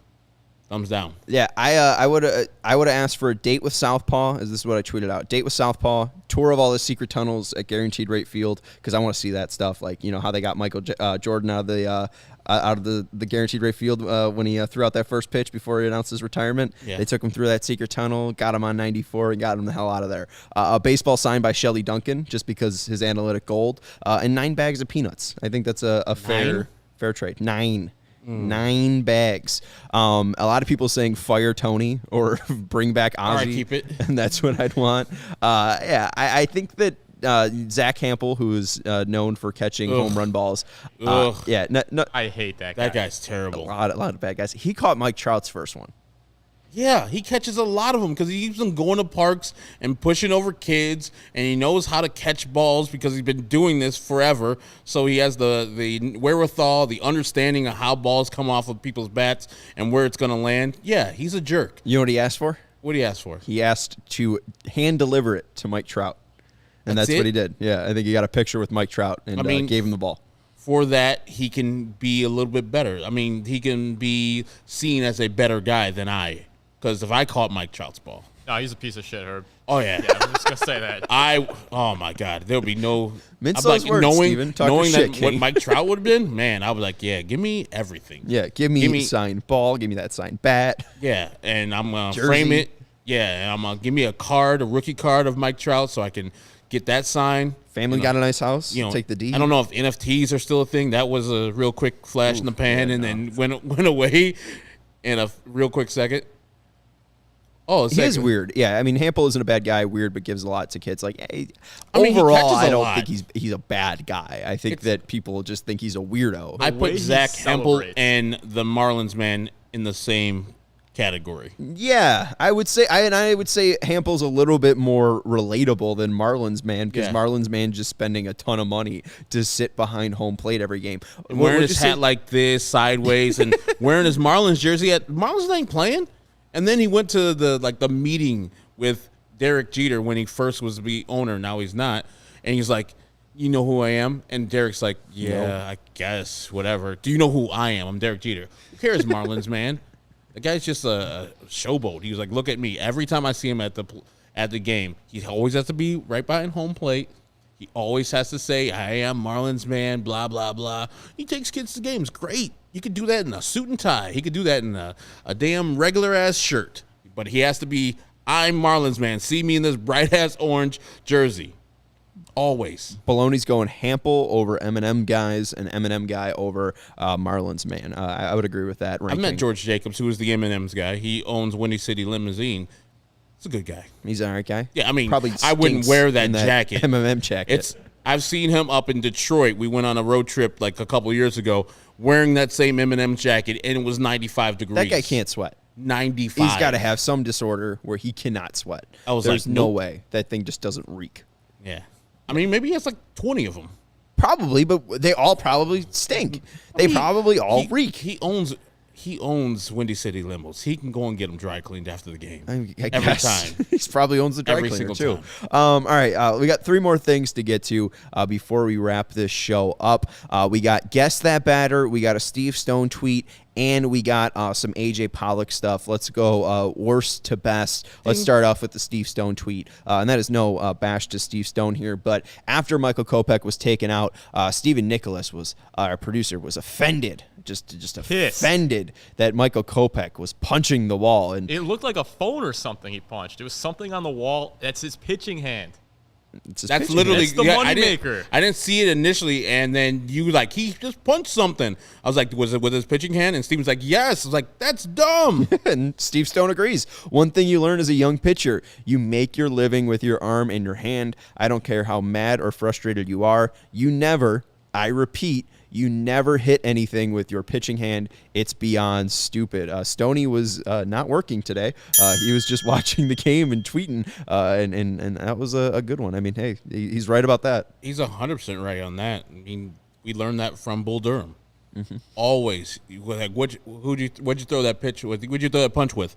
thumbs down. Yeah, I would have asked for a date with Southpaw. This is what I tweeted out. Date with Southpaw, tour of all the secret tunnels at Guaranteed Rate Field, because I want to see that stuff. Like, how they got Michael Jordan out of the Guaranteed Rate Field when he threw out that first pitch before he announced his retirement. Yeah. They took him through that secret tunnel, got him on 94, and got him the hell out of there. A baseball signed by Shelly Duncan, just because his analytic gold, and 9 bags of peanuts. I think that's a fair trade. 9 bags. A lot of people saying fire Tony or bring back Ozzy. All right, keep it. And that's what I'd want. I think that Zach Hampel, who is known for catching home run balls. I hate that guy. That guy's terrible. A lot of bad guys. He caught Mike Trout's first one. Yeah, he catches a lot of them because he keeps them going to parks and pushing over kids, and he knows how to catch balls because he's been doing this forever. So he has the wherewithal, the understanding of how balls come off of people's bats and where it's going to land. Yeah, he's a jerk. You know what he asked for? What did he ask for? He asked to hand deliver it to Mike Trout. And that's what he did. Yeah, I think he got a picture with Mike Trout and gave him the ball. For that, he can be a little bit better. I mean, he can be seen as a better guy than I. Because if I caught Mike Trout's ball. No, he's a piece of shit, Herb. Oh, yeah. Yeah, I'm just going to say that. Oh, my God. There would be no. Mince those words, Steven. Knowing that what Mike Trout would have been, man, I was like, yeah, give me everything. Yeah, give me a signed ball. Give me that signed bat. Yeah, and I'm going to frame it. Yeah, and I'm going to give me a rookie card of Mike Trout so I can get that signed. Family got a nice house. Take the D. I don't know if NFTs are still a thing. That was a real quick flash in the pan and then went away in a real quick second. Oh, he is weird. Yeah, I mean, Hampel isn't a bad guy. Weird, but gives a lot to kids. Like, hey, he overall, I catches a don't lot. think he's a bad guy. I think that people just think he's a weirdo. I put Zach Hampel and the Marlins man in the same category. Yeah, I would say Hampel's a little bit more relatable than Marlins man because Marlins man just spending a ton of money to sit behind home plate every game, and wearing his hat like this sideways and wearing his Marlins jersey. Marlins ain't playing. And then he went to the meeting with Derek Jeter when he first was the owner. Now he's not. And he's like, you know who I am? And Derek's like, yeah, I guess, whatever. Do you know who I am? I'm Derek Jeter. Who cares, Marlins, man? The guy's just a showboat. He was like, look at me. Every time I see him at the game, he always has to be right behind home plate. He always has to say, I am Marlins, man, blah, blah, blah. He takes kids to games. Great. You could do that in a suit and tie. He could do that in a damn regular-ass shirt. But he has to be, I'm Marlins, man. See me in this bright-ass orange jersey. Always. Baloney's going Hampel over Eminem guys and Eminem guy over Marlins man. I would agree with that ranking. I met George Jacobs, who is the M&M's guy. He owns Windy City Limousine. He's a good guy. He's an all right guy? Yeah, I mean, I wouldn't wear that jacket. M&M jacket. I've seen him up in Detroit. We went on a road trip like a couple years ago wearing that same M&M jacket, and it was 95 degrees. That guy can't sweat. 95. He's got to have some disorder where he cannot sweat. There's no way. That thing just doesn't reek. Yeah. I mean, maybe he has like 20 of them. Probably, but they all probably stink. They probably all reek. He owns Windy City Limos. He can go and get them dry cleaned after the game. I every guess. time. He probably owns the dry Every cleaner single too. time. All right, we got 3 more things to get to before we wrap this show up. We got Guess That Batter, we got a Steve Stone tweet, and we got some AJ Pollock stuff. Let's go worst to best. Let's start off with the Steve Stone tweet. And that is no bash to Steve Stone here, but after Michael Kopech was taken out, Steven Nicholas, our producer, was offended. Just offended that Michael Kopech was punching the wall. And it looked like a phone or something he punched. It was something on the wall. That's his pitching hand. That's literally the moneymaker. I didn't see it initially, and then you he just punched something. I was like, was it with his pitching hand? And Steven's like, yes. I was like, that's dumb. And Steve Stone agrees. One thing you learn as a young pitcher, you make your living with your arm and your hand. I don't care how mad or frustrated you are. You never, I repeat, you never hit anything with your pitching hand. It's beyond stupid. Stoney was not working today. He was just watching the game and tweeting, and that was a good one. I mean, hey, he's right about that. He's 100% right on that. I mean, we learned that from Bull Durham. Mm-hmm. Always. Like, what'd you throw that pitch with? What'd you throw that punch with?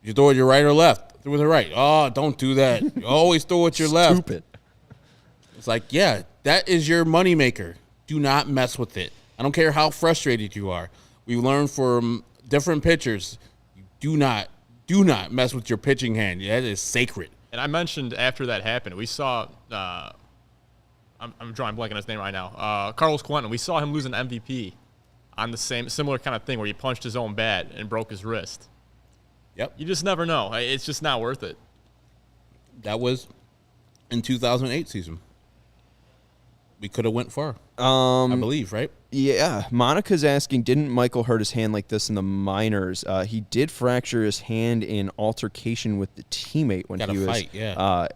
Did you throw it with your right or left? Throw it with the right. Oh, don't do that. You always throw it with your left. Stupid. It's like, yeah, that is your moneymaker. Do not mess with it. I don't care how frustrated you are. We learned from different pitchers, do not mess with your pitching hand. That is sacred. And I mentioned after that happened, we saw I'm drawing blank on his name right now. Carlos Quentin. We saw him lose an MVP on the similar kind of thing where he punched his own bat and broke his wrist. Yep. You just never know. It's just not worth it. That was in 2008 season. We could have went far. I believe, right? Yeah, Monica's asking, didn't Michael hurt his hand like this in the minors? He did fracture his hand in altercation with the teammate when he was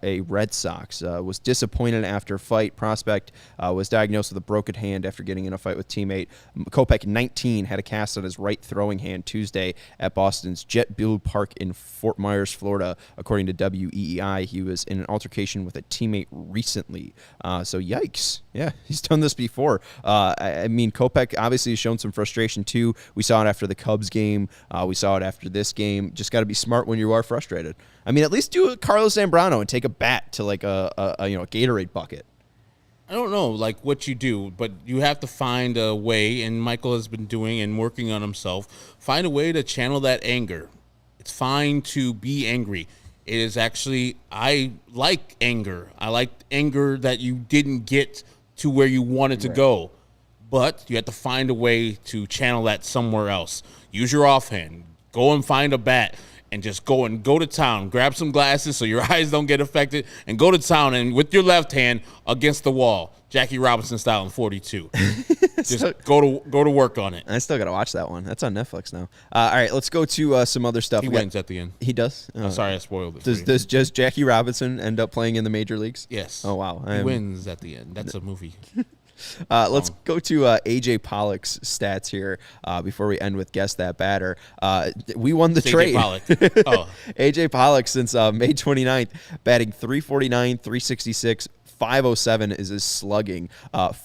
a Red Sox. Was disappointed after fight. Prospect was diagnosed with a broken hand after getting in a fight with teammate. Kopech, 19, had a cast on his right throwing hand Tuesday at Boston's Jet Blue Park in Fort Myers, Florida. According to WEEI, he was in an altercation with a teammate recently. So yikes. Yeah, he's done this before. I mean, Kopech obviously has shown some frustration too. We saw it after the Cubs game. We saw it after this game. Just got to be smart when you are frustrated. I mean, at least do a Carlos Zambrano and take a bat to like a Gatorade bucket. I don't know, like what you do, but you have to find a way, and Michael has been doing and working on himself. Find a way to channel that anger. It's fine to be angry. It is actually, I like anger. I like anger that you didn't get to where you wanted to go. But you have to find a way to channel that somewhere else. Use your offhand. Go and find a bat and just go to town. Grab some glasses so your eyes don't get affected, and go to town and with your left hand against the wall, Jackie Robinson style in 42. Just go to work on it. I still got to watch that one. That's on Netflix now. All right, let's go to some other stuff. He wins at the end. He does? I'm sorry I spoiled it. Does just Jackie Robinson end up playing in the major leagues? Yes. Oh, wow. He wins at the end. That's a movie. Let's go to AJ Pollock's stats here before we end with Guess That Batter. We won the trade. Pollock. Oh. AJ Pollock since May 29th, batting 349, 366, 507 is his slugging.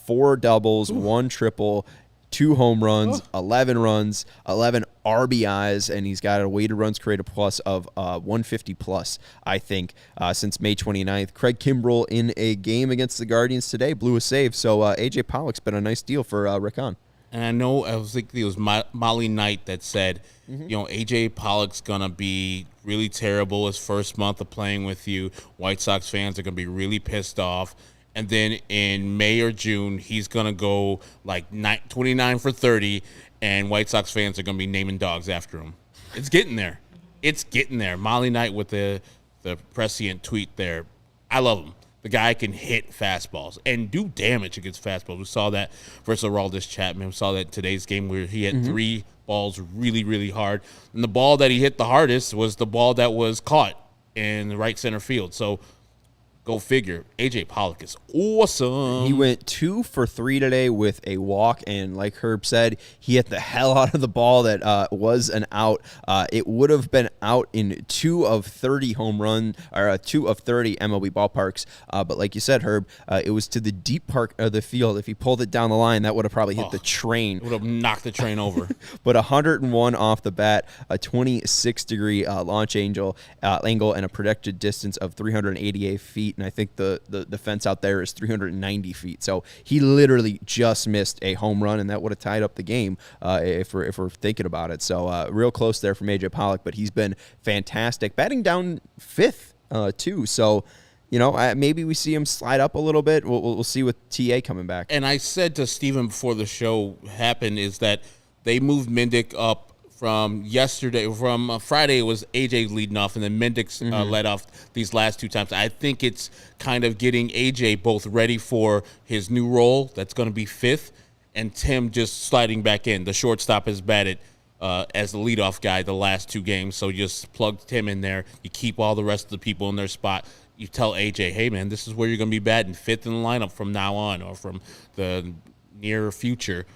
4 doubles, 1 triple, 2 home runs, 11 runs, 11 RBIs, and he's got a weighted runs created plus of 150 plus, I think, since May 29th. Craig Kimbrell in a game against the Guardians today blew a save, so A.J. Pollock's been a nice deal for Rick Hahn. And I know, I was thinking it was Molly Knight that said, A.J. Pollock's going to be really terrible his first month of playing with you. White Sox fans are going to be really pissed off. And then in May or June, he's going to go like 29 for 30, and White Sox fans are going to be naming dogs after him. It's getting there. It's getting there. Molly Knight with the prescient tweet there. I love him. The guy can hit fastballs and do damage against fastballs. We saw that versus Aroldis Chapman. We saw that in today's game where he hit 3 balls really, really hard. And the ball that he hit the hardest was the ball that was caught in the right center field. So, go figure. A.J. Pollock is awesome. He went 2 for 3 today with a walk, and like Herb said, he hit the hell out of the ball that was an out. It would have been out in 2 of 30 home run, or 2 of 30 MLB ballparks. But like you said, Herb, it was to the deep part of the field. If he pulled it down the line, that would have probably hit the train. Would have knocked the train over. But 101 off the bat, a 26-degree launch angle, and a projected distance of 388 feet. And I think the fence out there is 390 feet. So he literally just missed a home run, and that would have tied up the game if we're thinking about it. So real close there from A.J. Pollock, but he's been fantastic. Batting down 5th, too. So, maybe we see him slide up a little bit. We'll see with TA coming back. And I said to Steven before the show happened is that they moved Mendick up from Friday. It was AJ leading off, and then Mendick's led off these last 2 times. I think it's kind of getting AJ both ready for his new role that's going to be 5th, and Tim just sliding back in. The shortstop has batted as the leadoff guy the last 2 games, so you just plug Tim in there. You keep all the rest of the people in their spot. You tell AJ, hey, man, this is where you're going to be batting 5th in the lineup from now on, or from the near future,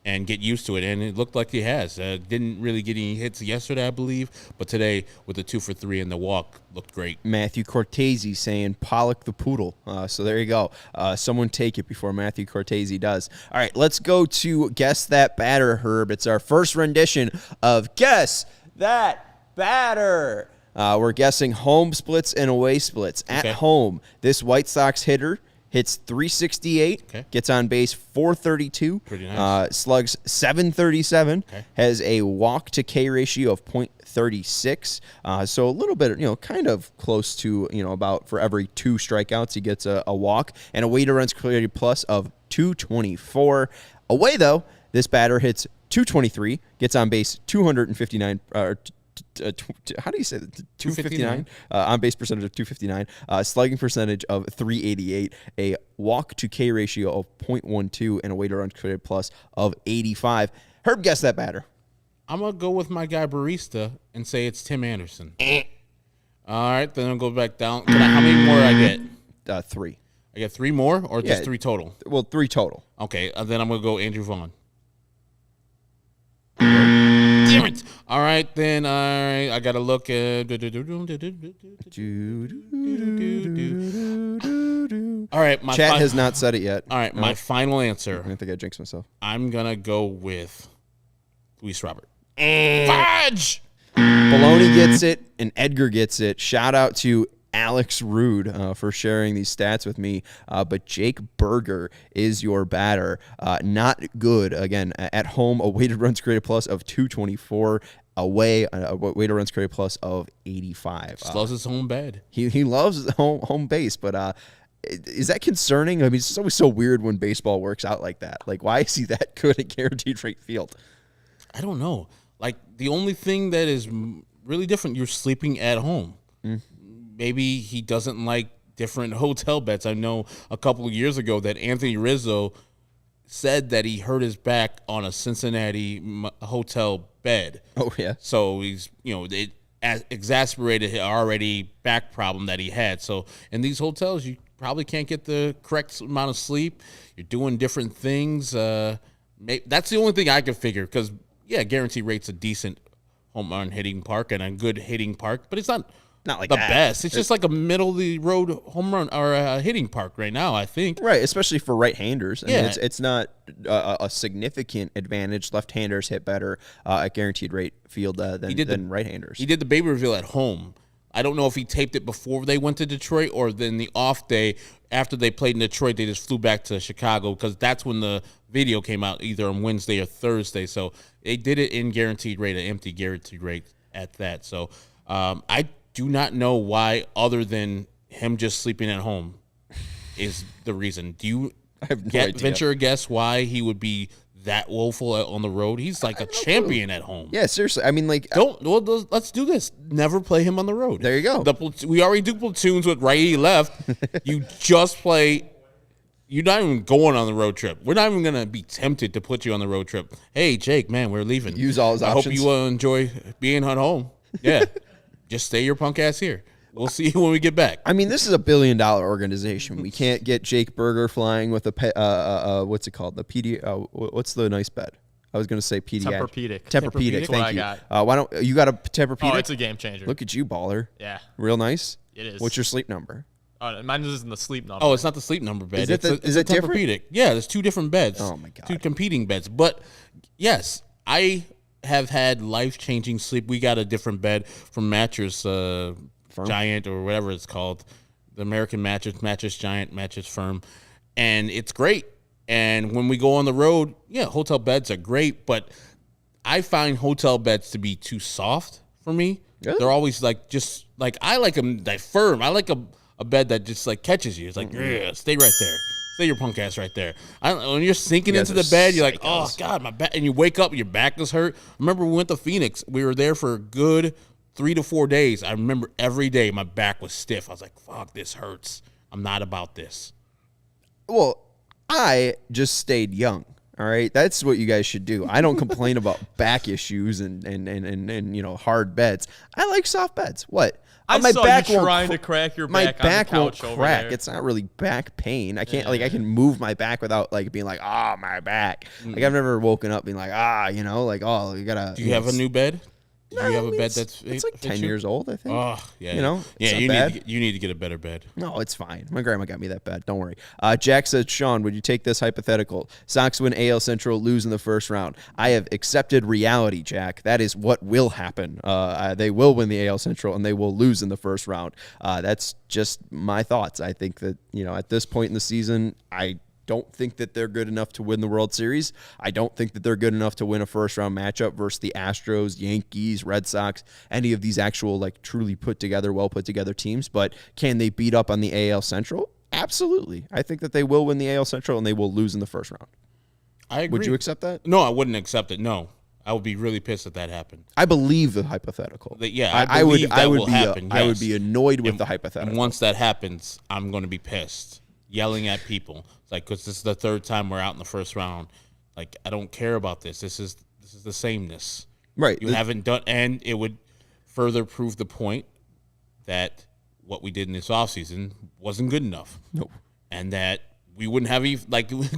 and get used to it. And it looked like he has. Didn't really get any hits yesterday, I believe, but today with the 2 for 3 and the walk looked great. Matthew Cortese saying Pollock the poodle. So there you go. Someone take it before Matthew Cortese does. All right, let's go to Guess That Batter, Herb. It's our first rendition of Guess That Batter. We're guessing home splits and away splits. At home, this White Sox hitter hits 368, gets on base 432, pretty nice. Slugs 737, has a walk to K ratio of .36. So a little bit, kind of close to, about for every 2 strikeouts he gets a walk, and a weighted runs created plus of 224. Away though, this batter hits 223, gets on base 259, how do you say that? 259. On base percentage of 259. Slugging percentage of 388. A walk to K ratio of 0.12 and a weighted runs created plus of 85. Herb, guess that batter. I'm gonna go with my guy Barista and say it's Tim Anderson. All right, then I'll go back down. How many more I get? 3. I get 3 more, or just 3 total? Well, 3 total. Okay, then I'm gonna go Andrew Vaughn. Damn it! All right, then. All right, I gotta look at. All right, my chat has not said it yet. All right, my final answer. I think I jinxed myself. I'm gonna go with Luis Robert. Fudge! Baloney gets it, and Edgar gets it. Shout out to Alex Rude for sharing these stats with me. But Jake Berger is your batter. Not good. Again, at home, a weighted runs created plus of 224. Away, a weighted runs created plus of 85. Just loves his home bed. He loves home base, but is that concerning? I mean, it's always so weird when baseball works out like that. Like, why is he that good at guaranteed rate field? I don't know. Like, the only thing that is really different, you're sleeping at home. Maybe he doesn't like different hotel beds. I know a couple of years ago that Anthony Rizzo said that he hurt his back on a Cincinnati hotel bed. Oh, yeah. So he's, it exacerbated his already back problem that he had. So in these hotels, you probably can't get the correct amount of sleep. You're doing different things. That's the only thing I could figure because, guaranteed rate's a decent home run hitting park and a good hitting park, but it's not like the best. It's just like a middle of the road home run or a hitting park right now, I think. Right, especially for right-handers. I mean, it's not a significant advantage. Left-handers hit better at guaranteed rate field than right-handers. He did the baby reveal at home. I don't know if he taped it before they went to Detroit or then the off day after they played in Detroit, they just flew back to Chicago because that's when the video came out, either on Wednesday or Thursday. So they did it in guaranteed rate, an empty guaranteed rate at that. So I do not know why, other than him just sleeping at home, is the reason. Do you venture a guess why he would be that woeful on the road? He's like a champion at home. Yeah, seriously. I mean, like, let's do this. Never play him on the road. There you go. We already do platoons with righty left. You just play. You're not even going on the road trip. We're not even going to be tempted to put you on the road trip. Hey, Jake, man, we're leaving. Use all his options. I hope you will enjoy being at home. Yeah. Just stay your punk ass here. We'll see you when we get back. I mean, this is a $1 billion organization. We can't get Jake Berger flying with what's it called? What's the nice bed? I was going to say pediatric. Tempur-Pedic. Thank you. Why don't you got a Tempur-Pedic? Oh, it's a game changer. Look at you, baller. Yeah. Real nice. It is. What's your sleep number? Mine isn't the sleep number. Oh, it's not the sleep number bed. Is it different? Tempur-Pedic. Yeah, there's 2 different beds. Oh my god. 2 competing beds. But yes, I have had life-changing sleep. We got a different bed from Mattress Giant or whatever it's called, the American Mattress Giant, Mattress Firm, and it's great. And when we go on the road, hotel beds are great, but I find hotel beds to be too soft for me. Really? They're always I like them like firm. I like a bed that just like catches you. It's like, stay right there. Stay your punk ass right there. When you're sinking into the bed, you're like, oh, God, my back. And you wake up, your back is hurt. Remember, we went to Phoenix. We were there for a good 3 to 4 days. I remember every day my back was stiff. I was like, fuck, this hurts. I'm not about this. Well, I just stayed young. All right, that's what you guys should do. I don't complain about back issues and hard beds. I like soft beds. What? I my saw back you trying to crack your back. My back on the won't couch over crack. there. It's not really back pain. I can't I can move my back without being like, oh, my back. Like I've never woken up being like, you gotta. Do you have a new bed? Do you have a bed that's it's like 10 years old, I think. Oh, yeah. You need to get a better bed. No, it's fine. My grandma got me that bed. Don't worry. Jack says, Sean, would you take this hypothetical? Sox win AL Central, lose in the first round. I have accepted reality, Jack. That is what will happen. They will win the AL Central, and they will lose in the first round. That's just my thoughts. I think that, at this point in the season, I don't think that they're good enough to win the World Series. I don't think that they're good enough to win a first-round matchup versus the Astros, Yankees, Red Sox, any of these actual, truly well put-together teams. But can they beat up on the AL Central? Absolutely. I think that they will win the AL Central, and they will lose in the first round. I agree. Would you accept that? No, I wouldn't accept it. No. I would be really pissed if that happened. I believe the hypothetical. I believe that will happen. I would yes. be annoyed with the hypothetical. And once that happens, I'm going to be pissed, yelling at people. It's like, because this is the third time we're out in the first round. Like, I don't care about this. This is the sameness. Right. You haven't done, and it would further prove the point that what we did in this offseason wasn't good enough. Nope. And that we wouldn't have,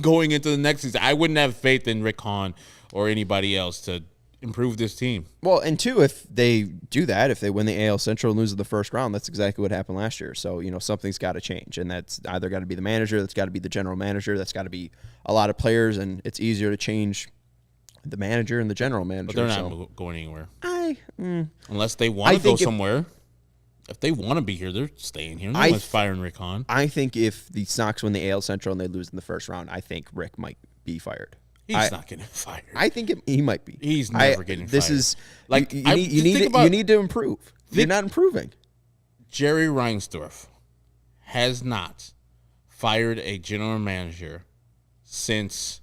going into the next season, I wouldn't have faith in Rick Hahn or anybody else to improve this team. Well, and two, if they do that, if they win the AL Central and lose in the first round, that's exactly what happened last year. So, something's got to change, and that's either got to be the manager, that's got to be the general manager, that's got to be a lot of players, and it's easier to change the manager and the general manager. But they're not going anywhere. Unless they want to I go somewhere. If they want to be here, they're staying here. No one's firing Rick Hahn. I think if the Sox win the AL Central and they lose in the first round, I think Rick might be fired. He's not getting fired. I think he might be. He's never getting fired. This is like you need to improve. You're not improving. Jerry Reinsdorf has not fired a general manager since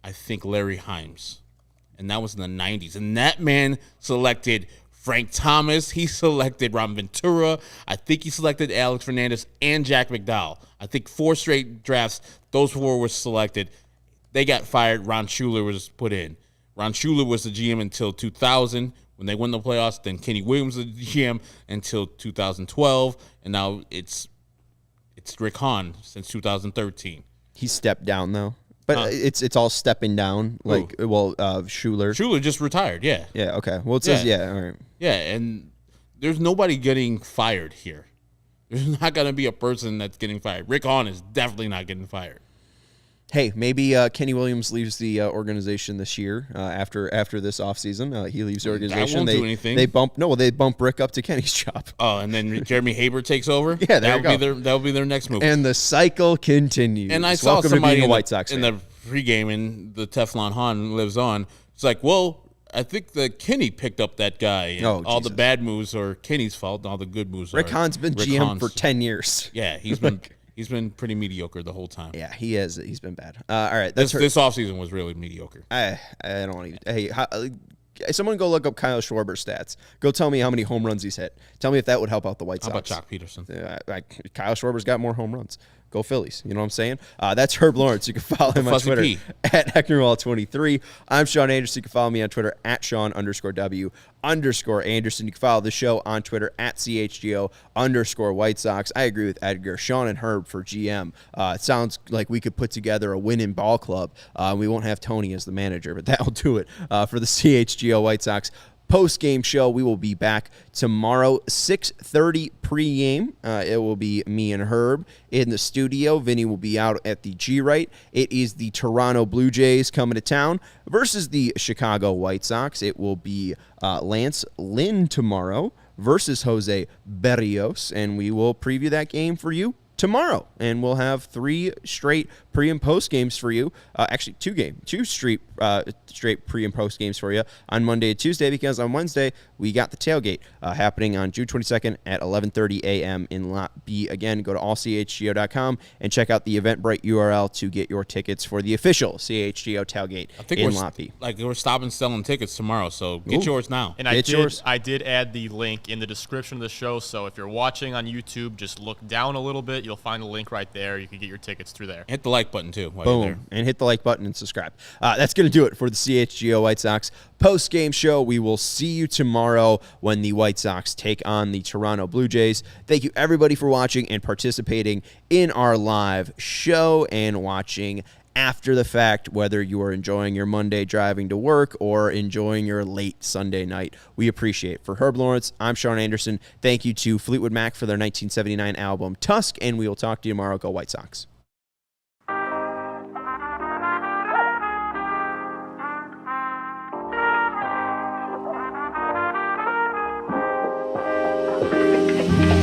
I think Larry Himes, and that was in the 90s. And that man selected Frank Thomas. He selected Ron Ventura. I think he selected Alex Fernandez and Jack McDowell. I think 4 straight drafts, those 4 were selected. They got fired. Ron Schuler was put in. Ron Schuler was the GM until 2000 when they won the playoffs. Then Kenny Williams was the GM until 2012, and now it's Rick Hahn since 2013. He stepped down though, but it's all stepping down. Like Schuler. Schuler just retired. Yeah. Yeah. Okay. Well, it says all right. Yeah, and there's nobody getting fired here. There's not going to be a person that's getting fired. Rick Hahn is definitely not getting fired. Hey, maybe Kenny Williams leaves the organization this year after this offseason. He leaves the organization. That won't do anything. They bump Rick up to Kenny's job. Oh, and then Jeremy Haber takes over? Yeah, that'll be their next move. And the cycle continues. And I saw Welcome somebody to being a White Sox in fan. the pregame, and the Teflon Han lives on. It's like, well, I think that Kenny picked up that guy. And all the bad moves are Kenny's fault, and all the good moves Rick Hahn's been GM for 10 years. Yeah, he's been He's been pretty mediocre the whole time. Yeah, he has. He's been bad. All right, this offseason was really mediocre. I don't want to. Hey, someone go look up Kyle Schwarber's stats. Go tell me how many home runs he's hit. Tell me if that would help out the White Sox. How about Jock Peterson? Kyle Schwarber's got more home runs. Go Phillies. You know what I'm saying? That's Herb Lawrence. You can follow him on Twitter at HecknerWall23. I'm Sean Anderson. You can follow me on Twitter at Sean_W_Anderson. You can follow the show on Twitter at CHGO_White Sox. I agree with Edgar. Sean and Herb for GM. It sounds like we could put together a winning ball club. We won't have Tony as the manager, but that'll do it for the CHGO White Sox post-game show. We will be back tomorrow, 6:30 pregame. It will be me and Herb in the studio. Vinny will be out at the G-Right. It is the Toronto Blue Jays coming to town versus the Chicago White Sox. It will be Lance Lynn tomorrow versus Jose Berrios, and we will preview that game for you tomorrow, and we'll have 3 straight pre and post games for you. Actually, 2 straight pre and post games for you on Monday and Tuesday, because on Wednesday we got the tailgate happening on June 22nd at 11:30 a.m. in Lot B. Again, go to allchgo.com and check out the Eventbrite URL to get your tickets for the official CHGO tailgate in Lot B. We're stopping selling tickets tomorrow, so get yours now. And I did add the link in the description of the show, so if you're watching on YouTube, just look down a little bit. You'll find the link right there. You can get your tickets through there. Hit the like button, too. Boom. And hit the like button and subscribe. That's going to do it for the CHGO White Sox post-game show. We will see you tomorrow when the White Sox take on the Toronto Blue Jays. Thank you, everybody, for watching and participating in our live show and watching after the fact, whether you are enjoying your Monday driving to work or enjoying your late Sunday night. We appreciate it. For Herb Lawrence, I'm Sean Anderson. Thank you to Fleetwood Mac for their 1979 album, Tusk, and we will talk to you tomorrow. Go White Sox.